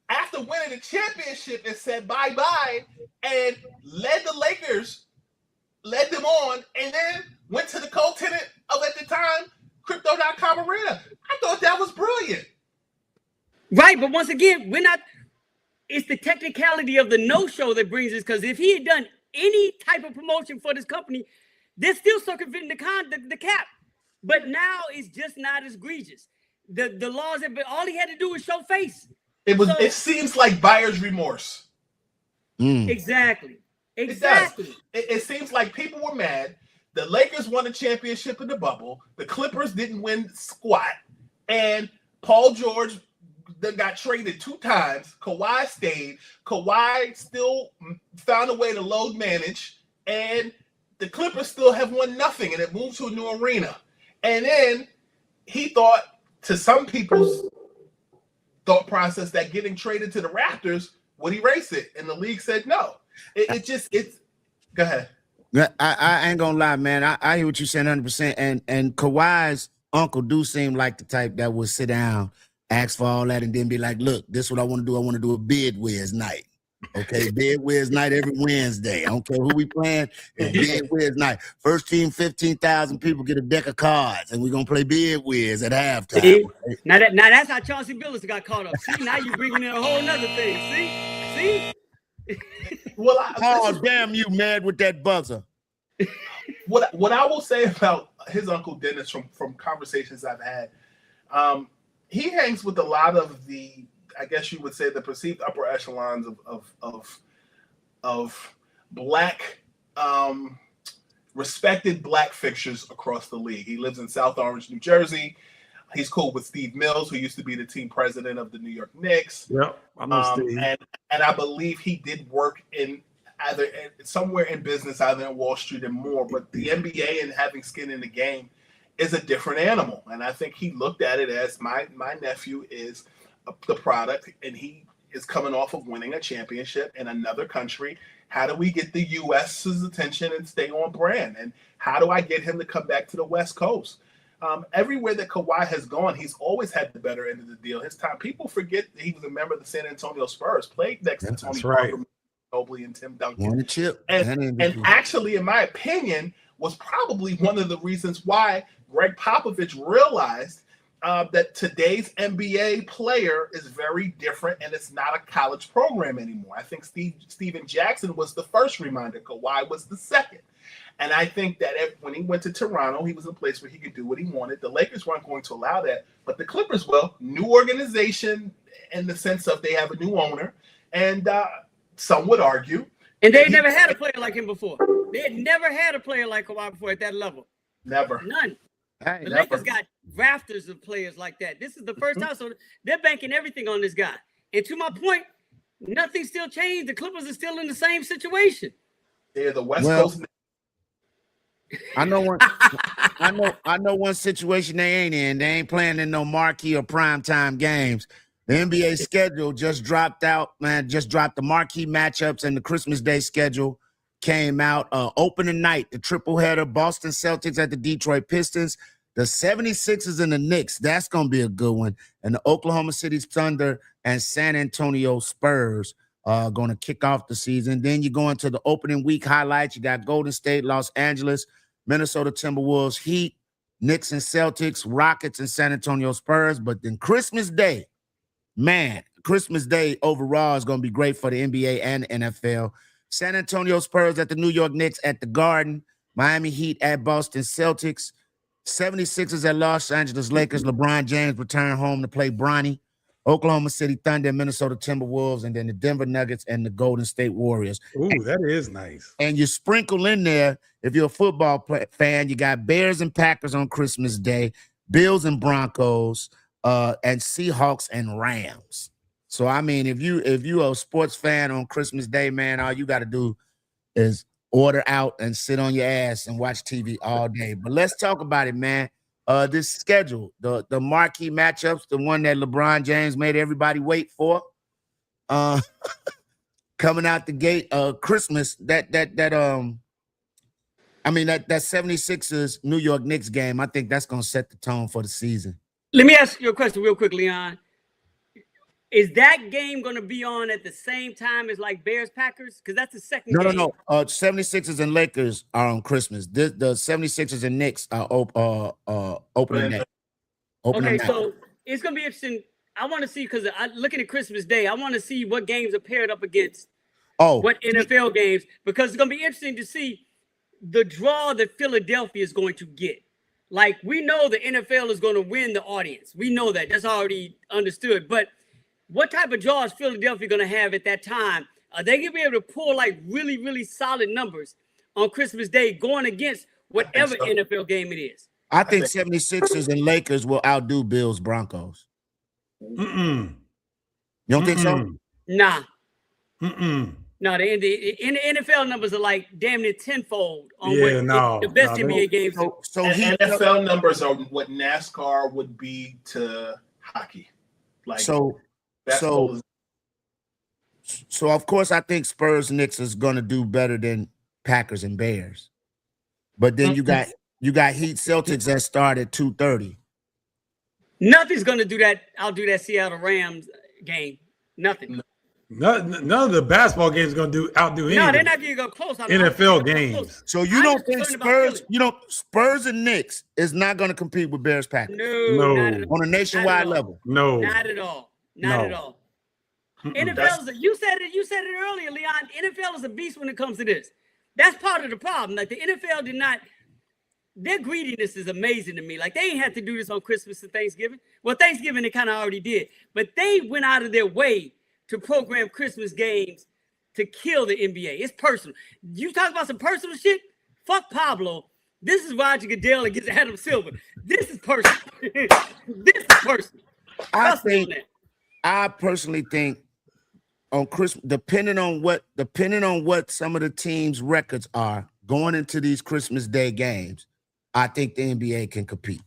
after winning the championship and said bye-bye and led them on, and then went to the co-tenant of, at the time, Crypto.com Arena. I thought that was brilliant. Right, but once again, it's the technicality of the no-show that brings us, because if he had done any type of promotion for this company, they're still circumventing the cap. But now it's just not as egregious. The laws have been, all he had to do was show face. It seems like buyer's remorse. Exactly. It seems like people were mad. The Lakers won a championship in the bubble. The Clippers didn't win squat. And Paul George got traded 2 times. Kawhi stayed. Kawhi still found a way to load manage. And the Clippers still have won nothing. And it moved to a new arena. And then he thought, to some people's thought process, that getting traded to the Raptors would erase it. And the league said no. It's go ahead. I ain't gonna lie, man. I hear what you're saying 100%. And Kawhi's uncle do seem like the type that would sit down, ask for all that, and then be like, look, this is what I want to do. I want to do a bid whiz night. Okay, bid whiz night every Wednesday. I don't care who we playing. It's bid whiz night. First team, 15,000 people get a deck of cards, and we're gonna play bid whiz at halftime. See? Now that's how Chauncey Billups got caught up. See, now you're bringing in a whole nother thing. See? Well, damn you, mad with that buzzer. What I will say about his uncle Dennis from conversations I've had, he hangs with a lot of the, I guess you would say, the perceived upper echelons of black, respected black fixtures across the league. He lives in South Orange, New Jersey. He's cool with Steve Mills, who used to be the team president of the New York Knicks. Yep, I know Steve. And I believe he did work in either somewhere in business, either in Wall Street and more. But the NBA and having skin in the game is a different animal. And I think he looked at it as my nephew is the product, and he is coming off of winning a championship in another country. How do we get the U.S.'s attention and stay on brand? And how do I get him to come back to the West Coast? Everywhere that Kawhi has gone, he's always had the better end of the deal. His time, people forget that he was a member of the San Antonio Spurs, played next to Tony Parker, Mobley, and Tim Duncan. Won a chip. And actually, in my opinion, was probably one of the reasons why Greg Popovich realized that today's NBA player is very different, and it's not a college program anymore. I think Steven Jackson was the first reminder. Kawhi was the second. And I think that when he went to Toronto, he was in a place where he could do what he wanted. The Lakers weren't going to allow that, but the Clippers will. New organization in the sense of they have a new owner, and some would argue. And they never had a player like him before. They had never had a player like Kawhi before at that level. Never. None. The Lakers got rafters of players like that. This is the first time, so they're banking everything on this guy. And to my point, nothing still changed. The Clippers are still in the same situation. They're the West Coast. I know one situation they ain't in. They ain't playing in no marquee or primetime games. The NBA schedule just dropped out, man. Just dropped the marquee matchups and the Christmas Day schedule came out. Opening night, the triple header, Boston Celtics at the Detroit Pistons, the 76ers and the Knicks. That's going to be a good one. And the Oklahoma City Thunder and San Antonio Spurs are going to kick off the season. Then you go into the opening week highlights. You got Golden State, Los Angeles, Minnesota Timberwolves, Heat, Knicks and Celtics, Rockets and San Antonio Spurs. But then Christmas Day, man, Christmas Day overall is going to be great for the NBA and NFL. San Antonio Spurs at the New York Knicks at the Garden, Miami Heat at Boston Celtics, 76ers at Los Angeles Lakers. LeBron James return home to play Bronny. Oklahoma City Thunder and Minnesota Timberwolves, and then the Denver Nuggets and the Golden State Warriors. Ooh, that is nice. And you sprinkle in there, if you're a football fan, you got Bears and Packers on Christmas Day, Bills and Broncos, and Seahawks and Rams. So I mean, if you are a sports fan on Christmas Day, man, all you got to do is order out and sit on your ass and watch TV all day. But let's talk about it, man. This schedule, the marquee matchups, the one that LeBron James made everybody wait for. Coming out the gate, Christmas, that 76ers New York Knicks game, I think that's gonna set the tone for the season. Let me ask you a question real quick, Leon. Is that game going to be on at the same time as like Bears Packers? Because that's the second game. No. 76ers and Lakers are on Christmas. The 76ers and Knicks are opening day. Okay, so it's going to be interesting. I want to see, because looking at Christmas Day, I want to see what games are paired up against what NFL games, because it's going to be interesting to see the draw that Philadelphia is going to get. Like, we know the NFL is going to win the audience. We know that. That's already understood. But what type of draw is Philadelphia going to have at that time? Are they going to be able to pull like really, really solid numbers on Christmas Day going against whatever NFL game it is? I think 76ers and Lakers will outdo Bills Broncos. You don't think so? Nah. No, the NFL numbers are like damn near tenfold on the best NBA games. So NFL numbers are what NASCAR would be to hockey. Like So of course I think Spurs Knicks is gonna do better than Packers and Bears. But then you got Heat Celtics that start at 2:30. Nothing's gonna do that. I'll do that Seattle Rams game. Nothing. None of the basketball games going to outdo any. No, they're not going to go close. NFL games. So you don't think Spurs and Knicks is not going to compete with Bears Packers? No. On a nationwide level? No. Not at all. Not at all. NFL you said it earlier, Leon. NFL is a beast when it comes to this. That's part of the problem. Like the NFL did not. Their greediness is amazing to me. Like they ain't had to do this on Christmas and Thanksgiving. Well, Thanksgiving they kind of already did, but they went out of their way to program Christmas games to kill the NBA. It's personal. You talk about some personal shit? Fuck Pablo. This is Roger Goodell against Adam Silver. This is personal. This is personal. I personally think on Christmas, depending on what some of the teams' records are going into these Christmas Day games, I think the NBA can compete.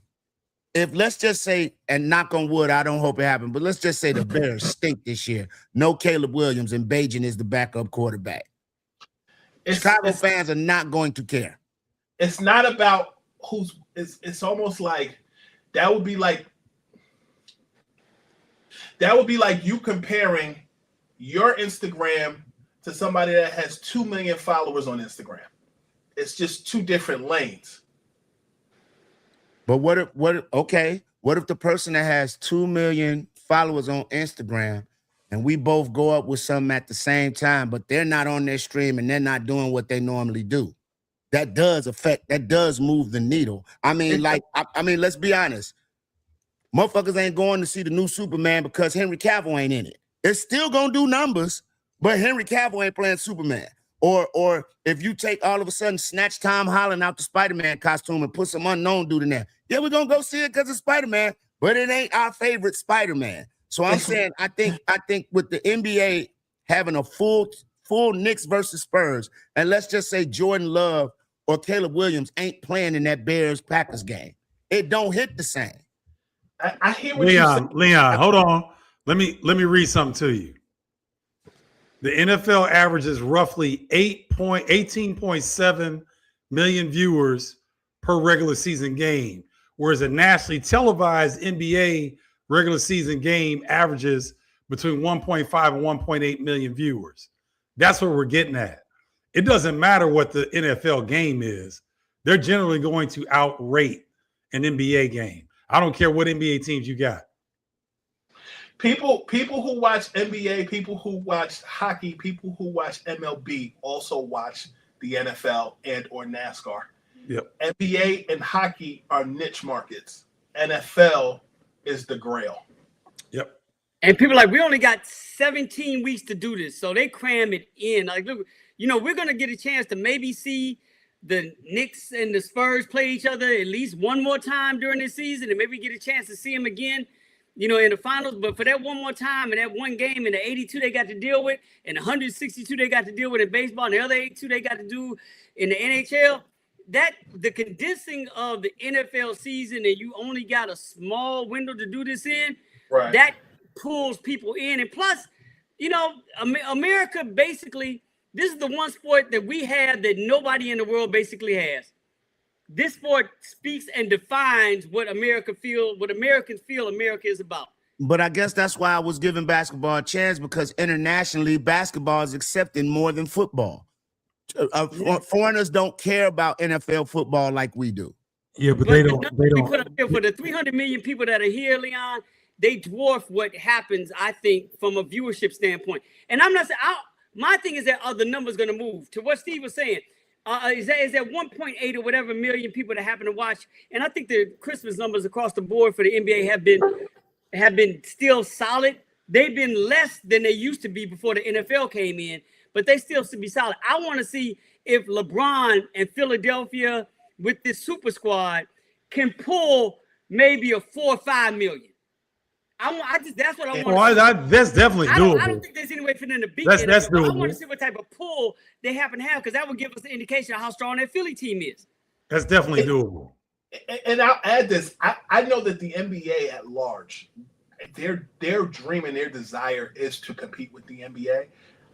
If let's just say, and knock on wood, I don't hope it happens, but let's just say the Bears stink this year. No Caleb Williams and Bajan is the backup quarterback. Chicago fans are not going to care. It's not about who's. It's almost like that would be like you comparing your Instagram to somebody that has 2 million followers on Instagram. It's just two different lanes. But what if the person that has 2 million followers on Instagram and we both go up with something at the same time, but they're not on their stream and they're not doing what they normally do? That does move the needle. I mean, let's be honest. Motherfuckers ain't going to see the new Superman because Henry Cavill ain't in it. It's still gonna do numbers, but Henry Cavill ain't playing Superman. Or if you take all of a sudden snatch Tom Holland out the Spider-Man costume and put some unknown dude in there, yeah, we're gonna go see it because it's Spider-Man, but it ain't our favorite Spider-Man. So I'm saying I think with the NBA having a full Knicks versus Spurs, and let's just say Jordan Love or Caleb Williams ain't playing in that Bears Packers game, it don't hit the same. I hear what you're saying. Leon, hold on. Let me read something to you. The NFL averages roughly 18.7 million viewers per regular season game, whereas a nationally televised NBA regular season game averages between 1.5 and 1.8 million viewers. That's what we're getting at. It doesn't matter what the NFL game is. They're generally going to outrate an NBA game. I don't care what NBA teams you got. People who watch NBA, people who watch hockey, people who watch MLB also watch the NFL and or NASCAR. Yep. NBA and hockey are niche markets. NFL is the grail. Yep. And people are like, we only got 17 weeks to do this. So they cram it in. Like, look, we're going to get a chance to maybe see the Knicks and the Spurs play each other at least one more time during this season, and maybe get a chance to see them again, in the finals. But for that one more time and that one game and the 82 they got to deal with and the 162 they got to deal with in baseball and the other 82 they got to do in the NHL, that the condensing of the NFL season and you only got a small window to do this in, right, that pulls people in. And plus, America basically, this is the one sport that we have that nobody in the world basically has. This sport speaks and defines what Americans feel America is about. But I guess that's why I was giving basketball a chance, because internationally, basketball is accepted more than football. Foreigners don't care about NFL football like we do. Yeah, but they don't. Put up there for the 300 million people that are here, Leon, they dwarf what happens, I think, from a viewership standpoint. And I'm not saying, my thing is that are the numbers going to move? To what Steve was saying, is that 1.8 or whatever million people that happen to watch? And I think the Christmas numbers across the board for the NBA have been still solid. They've been less than they used to be before the NFL came in, but they still should be solid. I want to see if LeBron and Philadelphia with this super squad can pull maybe a 4 or 5 million. That's what I want. That's definitely doable. I don't think there's any way for them to beat that's doable. I want to see what type of pull they happen to have, because that would give us an indication of how strong that Philly team is. That's definitely doable. And I'll add this. I know that the NBA at large, their dream and their desire is to compete with the NBA.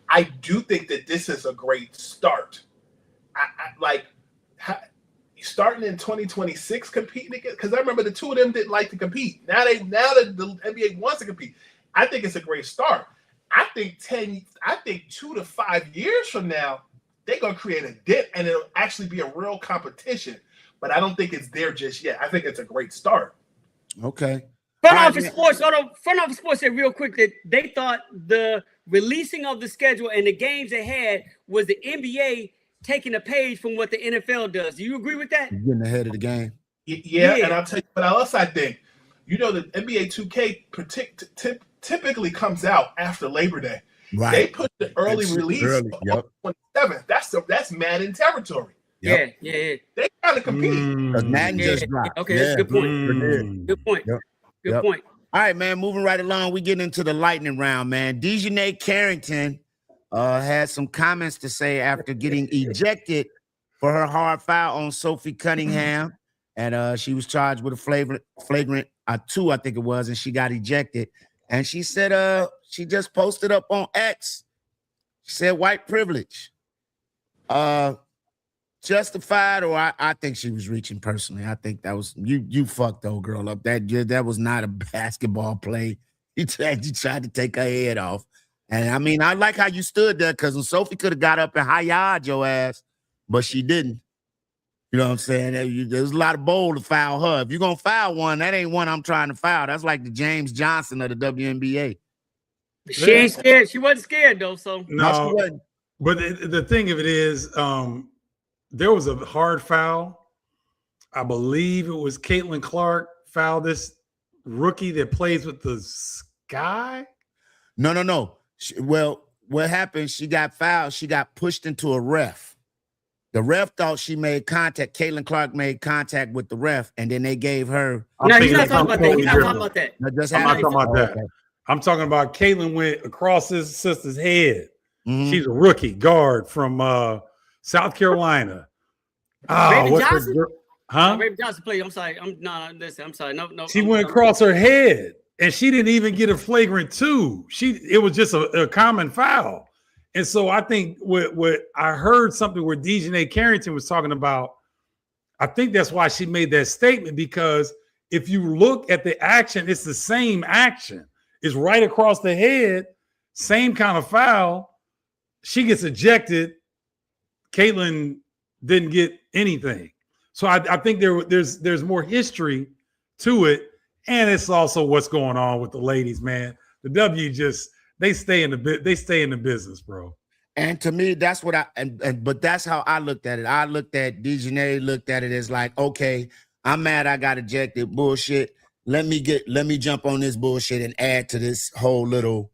I do think that this is a great start. Starting in 2026 competing again, because I remember the two of them didn't like to compete. Now that the NBA wants to compete, I think it's a great start. I think 2 to 5 years from now, they're gonna create a dip and it'll actually be a real competition. But I don't think it's there just yet. I think it's a great start. Okay. Front Office Sports said real quick that they thought the releasing of the schedule and the games they had was the NBA taking a page from what the NFL does. Do you agree with that? Getting ahead of the game. Yeah, and I'll tell you what else I think. The NBA 2K typically comes out after Labor Day. Right. They put the early release on 27th. That's Madden territory. Yep. Yeah. They kind of compete. Madden just dropped. Okay, that's a good point. Good point. Yep. Good point. All right, man. Moving right along, we get into the lightning round, man. Dejanay Carrington had some comments to say after getting ejected for her hard foul on Sophie Cunningham, and she was charged with a flagrant 2, I think it was, and she got ejected. And she said, she just posted up on X. She said, "White privilege, justified," or I think she was reaching personally. I think that was you fucked the old girl up. That was not a basketball play. You tried to take her head off. And I mean, I like how you stood there, because Sophie could have got up and high-yard your ass, but she didn't. You know what I'm saying? There's a lot of bold to foul her. If you're going to foul one, that ain't one I'm trying to foul. That's like the James Johnson of the WNBA. She ain't scared. She wasn't scared, though, so. No, she wasn't. But the thing of it is, there was a hard foul. I believe it was Caitlin Clark fouled this rookie that plays with the Sky. No. Well, what happened? She got fouled. She got pushed into a ref. The ref thought she made contact. Caitlin Clark made contact with the ref, and then they gave her. No, he's not talking about that. He's not talking about that. I'm not talking about that. Okay. I'm talking about Caitlin went across his sister's head. Mm-hmm. She's a rookie guard from South Carolina. Raven Johnson? Huh? Raven Johnson played. I'm sorry. I'm sorry. No. She went across her head. And she didn't even get a flagrant 2. It was just a common foul. And so I think what I heard something where Dejanay Carrington was talking about, I think that's why she made that statement, because if you look at the action, it's the same action. It's right across the head, same kind of foul. She gets ejected. Caitlin didn't get anything. So I think there's more history to it. And it's also what's going on with the ladies, man. The W they stay in the business, bro. And to me, that's what but that's how I looked at it. I looked at Dejanay, looked at it as like, okay, I'm mad I got ejected. Bullshit. Let me jump on this bullshit and add to this whole little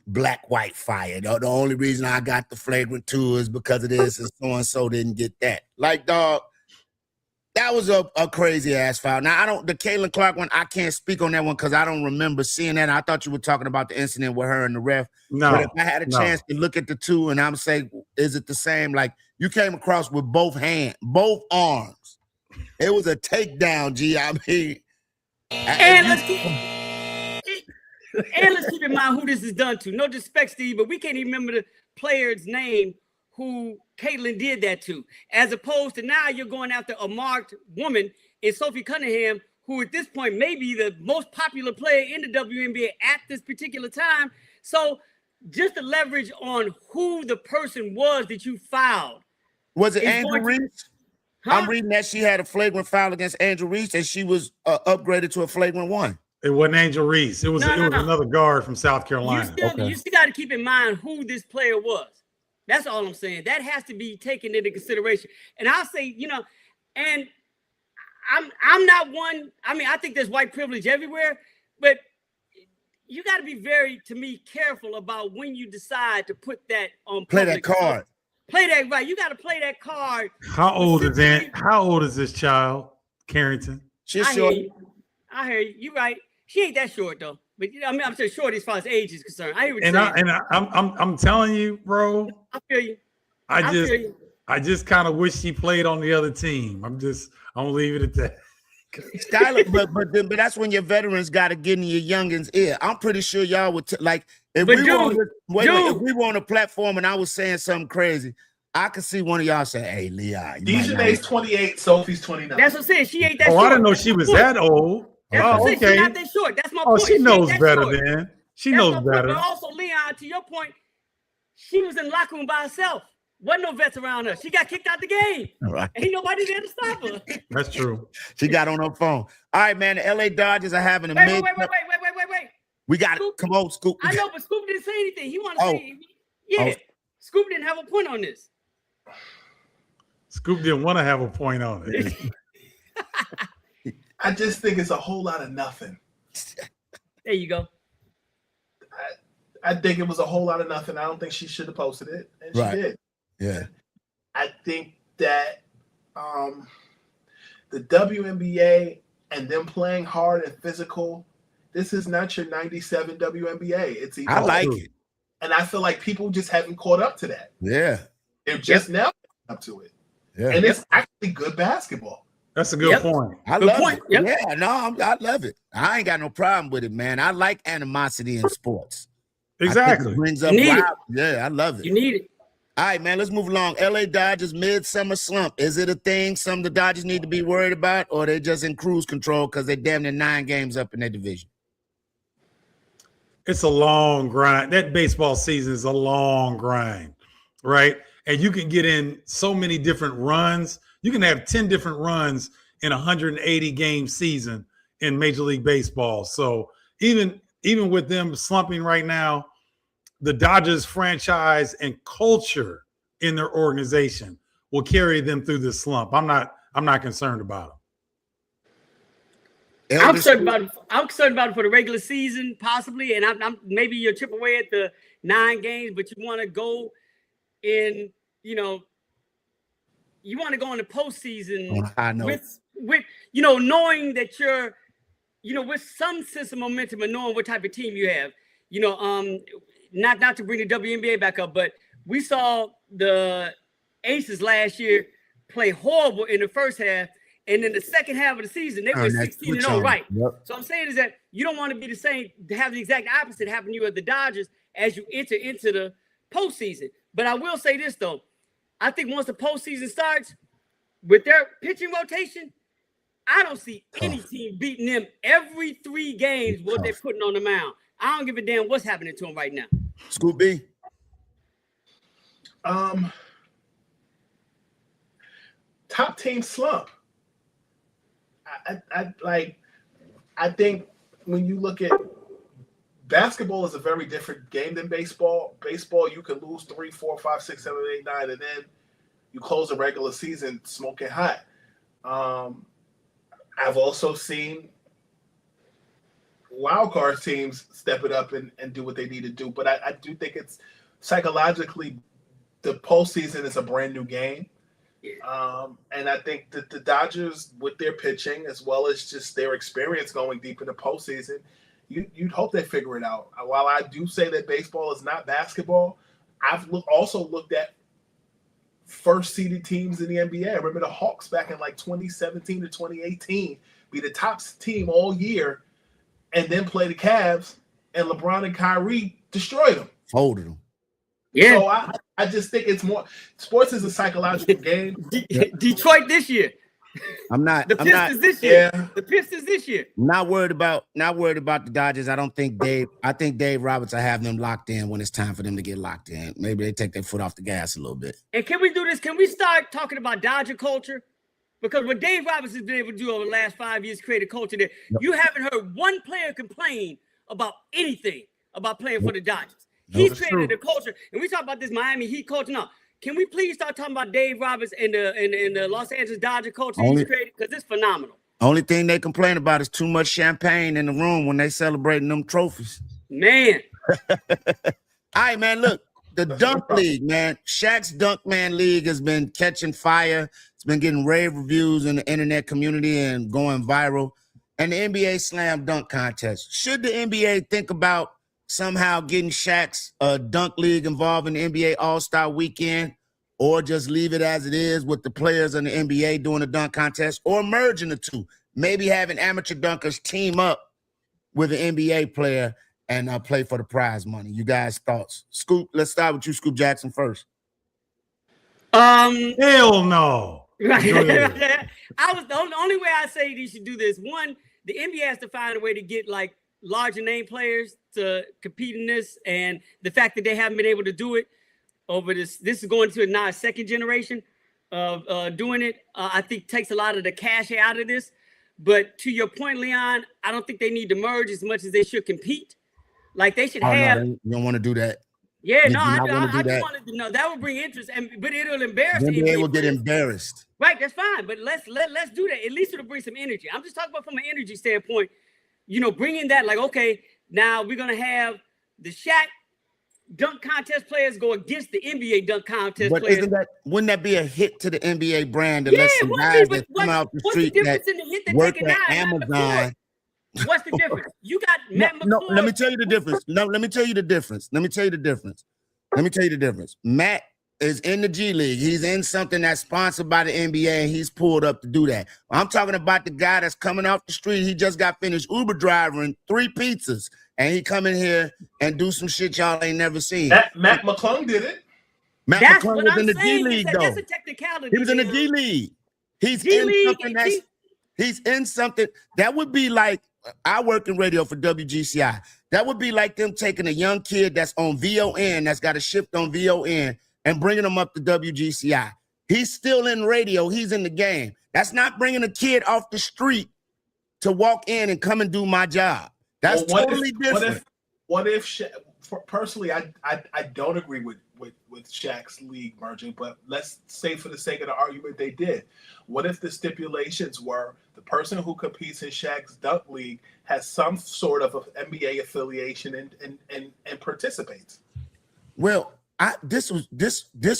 black-white fire. The only reason I got the flagrant 2 is because of this, and so-and-so didn't get that. Like, dog, that was a crazy ass foul. Now, the Caitlin Clark one, I can't speak on that one because I don't remember seeing that. I thought you were talking about the incident with her and the ref. No. But if I had a chance to look at the 2 and I'm saying, is it the same? Like, you came across with both arms. It was a takedown, G. I mean, and let's keep in mind who this is done to. No disrespect, Steve, but we can't even remember the player's name who Caitlin did that to. As opposed to now you're going after a marked woman in Sophie Cunningham, who at this point may be the most popular player in the WNBA at this particular time. So just the leverage on who the person was that you fouled. Was it Angel Reese? Huh? I'm reading that she had a flagrant foul against Angel Reese and she was upgraded to a flagrant 1. It wasn't Angel Reese. It was another guard from South Carolina. You still got to keep in mind who this player was. That's all I'm saying. That has to be taken into consideration. And I'll say, and I'm not one. I mean, I think there's white privilege everywhere, but you got to be very, to me, careful about when you decide to put that on. Play that card. Play that right. You got to play that card. How old is that? How old is this child, Carrington? She's short. I hear you. You're right. She ain't that short though. But I mean, I'm saying short as far as age is concerned. I hear what you're saying. I'm telling you, bro. I feel you. I just kind of wish she played on the other team. I'm gonna leave it at that. Skylar, but that's when your veterans got to get in your youngins' ear. I'm pretty sure y'all would if we were on a platform and I was saying something crazy, I could see one of y'all say, "Hey, Leah, Dejanay's 28, Sophie's 29." That's what I'm saying. She ain't that short. I didn't know she was that old. Okay. She's not that short. That's my point. She knows better then. She knows better. But also, Leon, to your point, she was in the locker room by herself. Wasn't no vets around her. She got kicked out the game. Right. Ain't nobody there to stop her. That's true. She got on her phone. All right, man. The LA Dodgers are having a Wait. We got it. Come on, Scoop. I know, but Scoop didn't say anything. He wanted to say, yeah. Scoop didn't have a point on this. Scoop didn't want to have a point on it. I just think it's a whole lot of nothing. There you go. I think it was a whole lot of nothing. I don't think she should have posted it, and she did. Yeah. I think that the WNBA and them playing hard and physical, this is not your 97 WNBA. It's I like it. And I feel like people just haven't caught up to that. Yeah. They're just now up to it. Yeah. And it's actually good basketball. That's a good point. I love it. Yep. Yeah, no, I love it. I ain't got no problem with it, man. I like animosity in sports. Exactly. It brings up I love it. You need it. All right, man, let's move along. LA Dodgers midsummer slump. Is it a thing some of the Dodgers need to be worried about, or they just in cruise control because they're damn near 9 games up in their division? It's a long grind. That baseball season is a long grind, right? And you can get in so many different runs. You can have 10 different runs in a 180-game season in Major League Baseball. So even with them slumping right now, the Dodgers franchise and culture in their organization will carry them through this slump. I'm not concerned about them. I'm concerned about it for the regular season, possibly, and I'm maybe you'll chip away at the 9 games, but you want to go in, you want to go in the postseason with knowing that you're, with some sense of momentum and knowing what type of team you have. Not to bring the WNBA back up, but we saw the Aces last year play horrible in the first half, and in the second half of the season, they were 16-0, right? Yep. So I'm saying is that you don't want to be the same, to have the exact opposite happen to you at the Dodgers as you enter into postseason. But I will say this though, I think once the postseason starts with their pitching rotation, I don't see any team beating them every 3 games what they're putting on the mound. I don't give a damn what's happening to them right now. Scoop B. Top team slump. I think when you look at basketball is a very different game than baseball. Baseball, you can lose 3, 4, 5, 6, 7, 8, 9, and then you close the regular season smoking hot. I've also seen wild card teams step it up and do what they need to do. But I do think it's psychologically the postseason is a brand new game. And I think that the Dodgers, with their pitching as well as just their experience going deep in the postseason, you'd hope they figure it out. While I do say that baseball is not basketball, I've also looked at first seeded teams in the NBA. I remember the Hawks back in like 2017 to 2018 be the top team all year and then play the Cavs, and LeBron and Kyrie destroyed them. Folded them. Yeah. So I just think it's more – sports is a psychological game. Detroit this year. I'm not. The Pistons this year. Yeah. The Pistons this year. Not worried about the Dodgers. I think Dave Roberts will have them locked in when it's time for them to get locked in. Maybe they take their foot off the gas a little bit. And can we do this? Can we start talking about Dodger culture? Because what Dave Roberts has been able to do over the last 5 years, create a culture there. Yep. You haven't heard one player complain about anything about playing for the Dodgers. He's created a culture, and we talk about this Miami Heat culture now. Can we please start talking about Dave Roberts and the Los Angeles Dodger culture he's created? Because it's phenomenal. Only thing they complain about is too much champagne in the room when they celebrating them trophies. Man. All right, man, look. The Dunk League, man. Shaq's Dunk Man League has been catching fire. It's been getting rave reviews in the internet community and going viral. And the NBA Slam Dunk Contest. Should the NBA think about somehow getting Shaq's Dunk League involved in the NBA All-Star Weekend, or just leave it as it is with the players in the NBA doing the dunk contest, or merging the two? Maybe having amateur dunkers team up with an NBA player and play for the prize money. You guys' thoughts? Scoop, let's start with you, Scoop Jackson, first. Hell no. I was the only way I say you should do this. One, the NBA has to find a way to get like larger name players to compete in this, and the fact that they haven't been able to do it over this is going to now a second generation of doing it. I think takes a lot of the cash out of this. But to your point, Leon, I don't think they need to merge as much as they should compete. Like they should have. No, you don't want to do that. Yeah, no, I just wanted to know that would bring interest, but it'll embarrass the NBA. NBA will get embarrassed. Right, that's fine, but let's do that. At least it'll bring some energy. I'm just talking about from an energy standpoint. You know, bringing that, like, okay, now we're gonna have the Shaq dunk contest players go against the NBA dunk contest but players. Wouldn't that be a hit to the NBA brand? Unless some guys that come out the street that work at Amazon. What's the difference? You got Matt McClure. No, let me tell you the difference. Matt is in the G League. He's in something that's sponsored by the NBA, and he's pulled up to do that. I'm talking about the guy that's coming off the street. He just got finished Uber driving 3 pizzas, and he come in here and do some shit y'all ain't never seen. Matt McClung did it. Matt McClung was in the G League, though. That's a technicality. He was in the G League. He's in something that would be like, I work in radio for WGCI. That would be like them taking a young kid that's on VON, that's got a shift on VON, and bringing them up to WGCI. He's still in radio. He's in the game. That's not bringing a kid off the street to walk in and come and do my job. That's totally different. What if personally, I don't agree with Shaq's league merging, but let's say for the sake of the argument they did. What if the stipulations were the person who competes in Shaq's dunk league has some sort of NBA affiliation and participates? Well, this was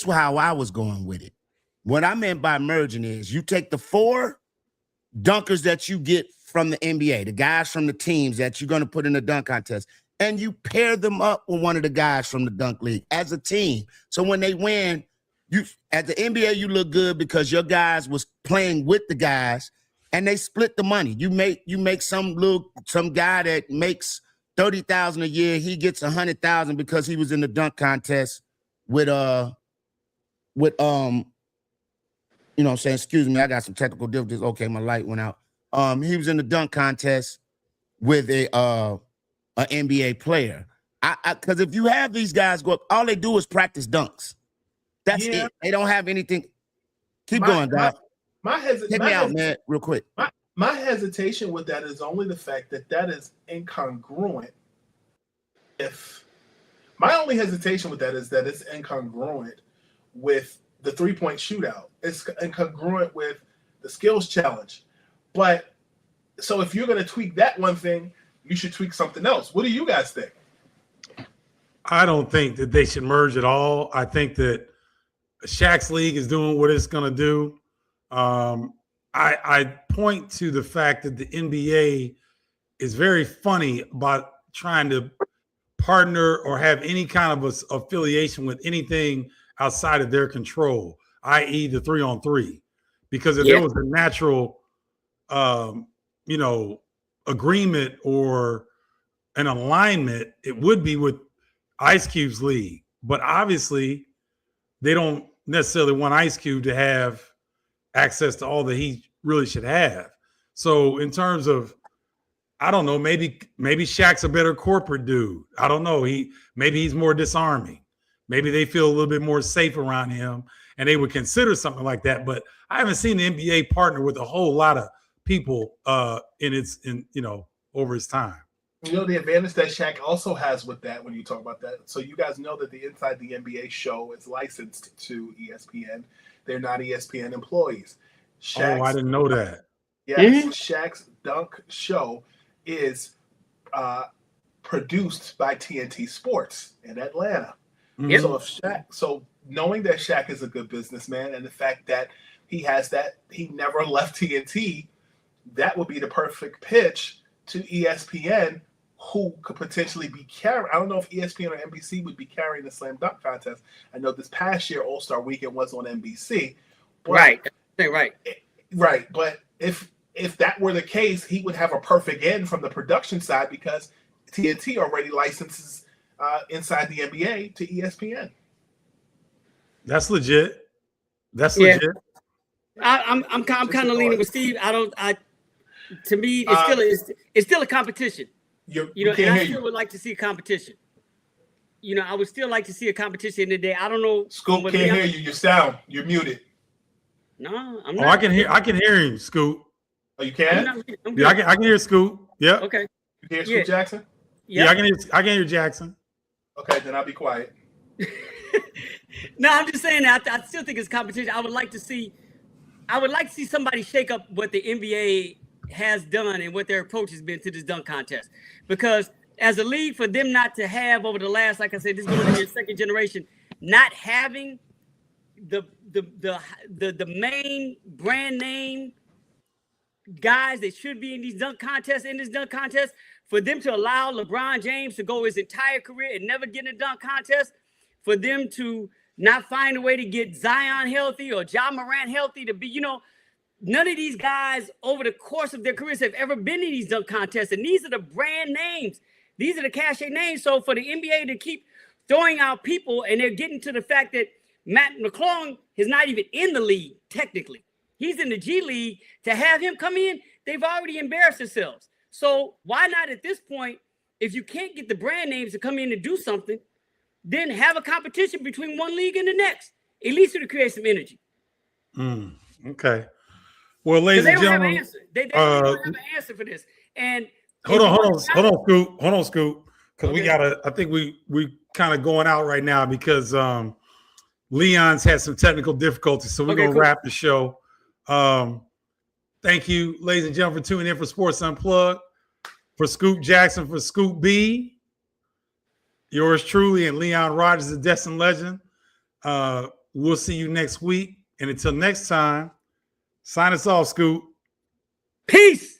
how I was going with it. What I meant by merging is you take the 4 dunkers that you get from the NBA, the guys from the teams that you're going to put in the dunk contest, and you pair them up with one of the guys from the dunk league as a team. So when they win, you at the NBA, you look good because your guys was playing with the guys, and they split the money. You make some guy that makes $30,000 a year, he gets $100,000 because he was in the dunk contest with you know what I'm saying, excuse me, I got some technical difficulties. Okay, my light went out. He was in the dunk contest with a NBA player. Because if you have these guys go up, all they do is practice dunks. That's it. They don't have anything. Keep going, Doc. Take me out, man, real quick. My hesitation with that is only the fact that that is incongruent. My only hesitation with that is that it's incongruent with the 3-point shootout. It's incongruent with the skills challenge. But so if you're going to tweak that one thing, you should tweak something else. What do you guys think? I don't think that they should merge at all. I think that Shaq's league is doing what it's going to do. I point to the fact that the NBA is very funny about trying to partner or have any kind of affiliation with anything outside of their control, i.e. the 3-on-3. Because if there was a natural, agreement or an alignment, it would be with Ice Cube's league. But obviously, they don't necessarily want Ice Cube to have access to all that he really should have. So in terms of, I don't know, maybe Shaq's a better corporate dude. I don't know. Maybe he's more disarming. Maybe they feel a little bit more safe around him and they would consider something like that. But I haven't seen the NBA partner with a whole lot of people over his time. You know, the advantage that Shaq also has with that when you talk about that. So you guys know that the Inside the NBA show is licensed to ESPN. They're not ESPN employees. I didn't know that. Yes, Shaq's Dunk Show is produced by TNT Sports in Atlanta. Mm-hmm. So knowing that Shaq is a good businessman and the fact that he never left TNT, that would be the perfect pitch to ESPN, who could potentially be carrying. I don't know if ESPN or NBC would be carrying the slam dunk contest. I know this past year All-Star Weekend was on NBC. Right. But if that were the case, he would have a perfect end from the production side because TNT already licenses Inside the NBA to ESPN. That's legit. Legit. I'm kind of leaning with Steve. To me, it's still a competition. And I still would like to see a competition. I would still like to see a competition today. I don't know. Scoop can't hear you. You're muted. No, I'm not. I can hear him, Scoop. Oh, you can? I can hear Scoop. Yeah. Okay. You can hear Scoop Jackson? Yeah, I can hear Jackson. Okay, then I'll be quiet. No, I'm just saying that I still think it's competition. I would like to see somebody shake up what the NBA has done and what their approach has been to this dunk contest. Because as a league, for them not to have over the last, like I said, this is going to be your second generation, not having the main brand name guys that should be in this dunk contest, for them to allow LeBron James to go his entire career and never get in a dunk contest, for them to not find a way to get Zion healthy or Ja Morant healthy to be, none of these guys over the course of their careers have ever been in these dunk contests. And these are the brand names. These are the cachet names. So for the NBA to keep throwing out people, and they're getting to the fact that Matt McClung is not even in the league, technically. He's in the G League. To have him come in, they've already embarrassed themselves. So why not at this point, if you can't get the brand names to come in and do something, then have a competition between one league and the next. At least it'll create some energy. Okay. Well, ladies and gentlemen, they don't have an answer for this. And hold on, Scoop. Because I think we kind of going out right now because Leon's had some technical difficulties. So we're going to wrap the show. Thank you, ladies and gentlemen, for tuning in for Sports Unplugged. For Scoop Jackson, for Scoop B, yours truly, and Leon Rogers, the Destin Legend. We'll see you next week. And until next time, sign us off, Scoop. Peace.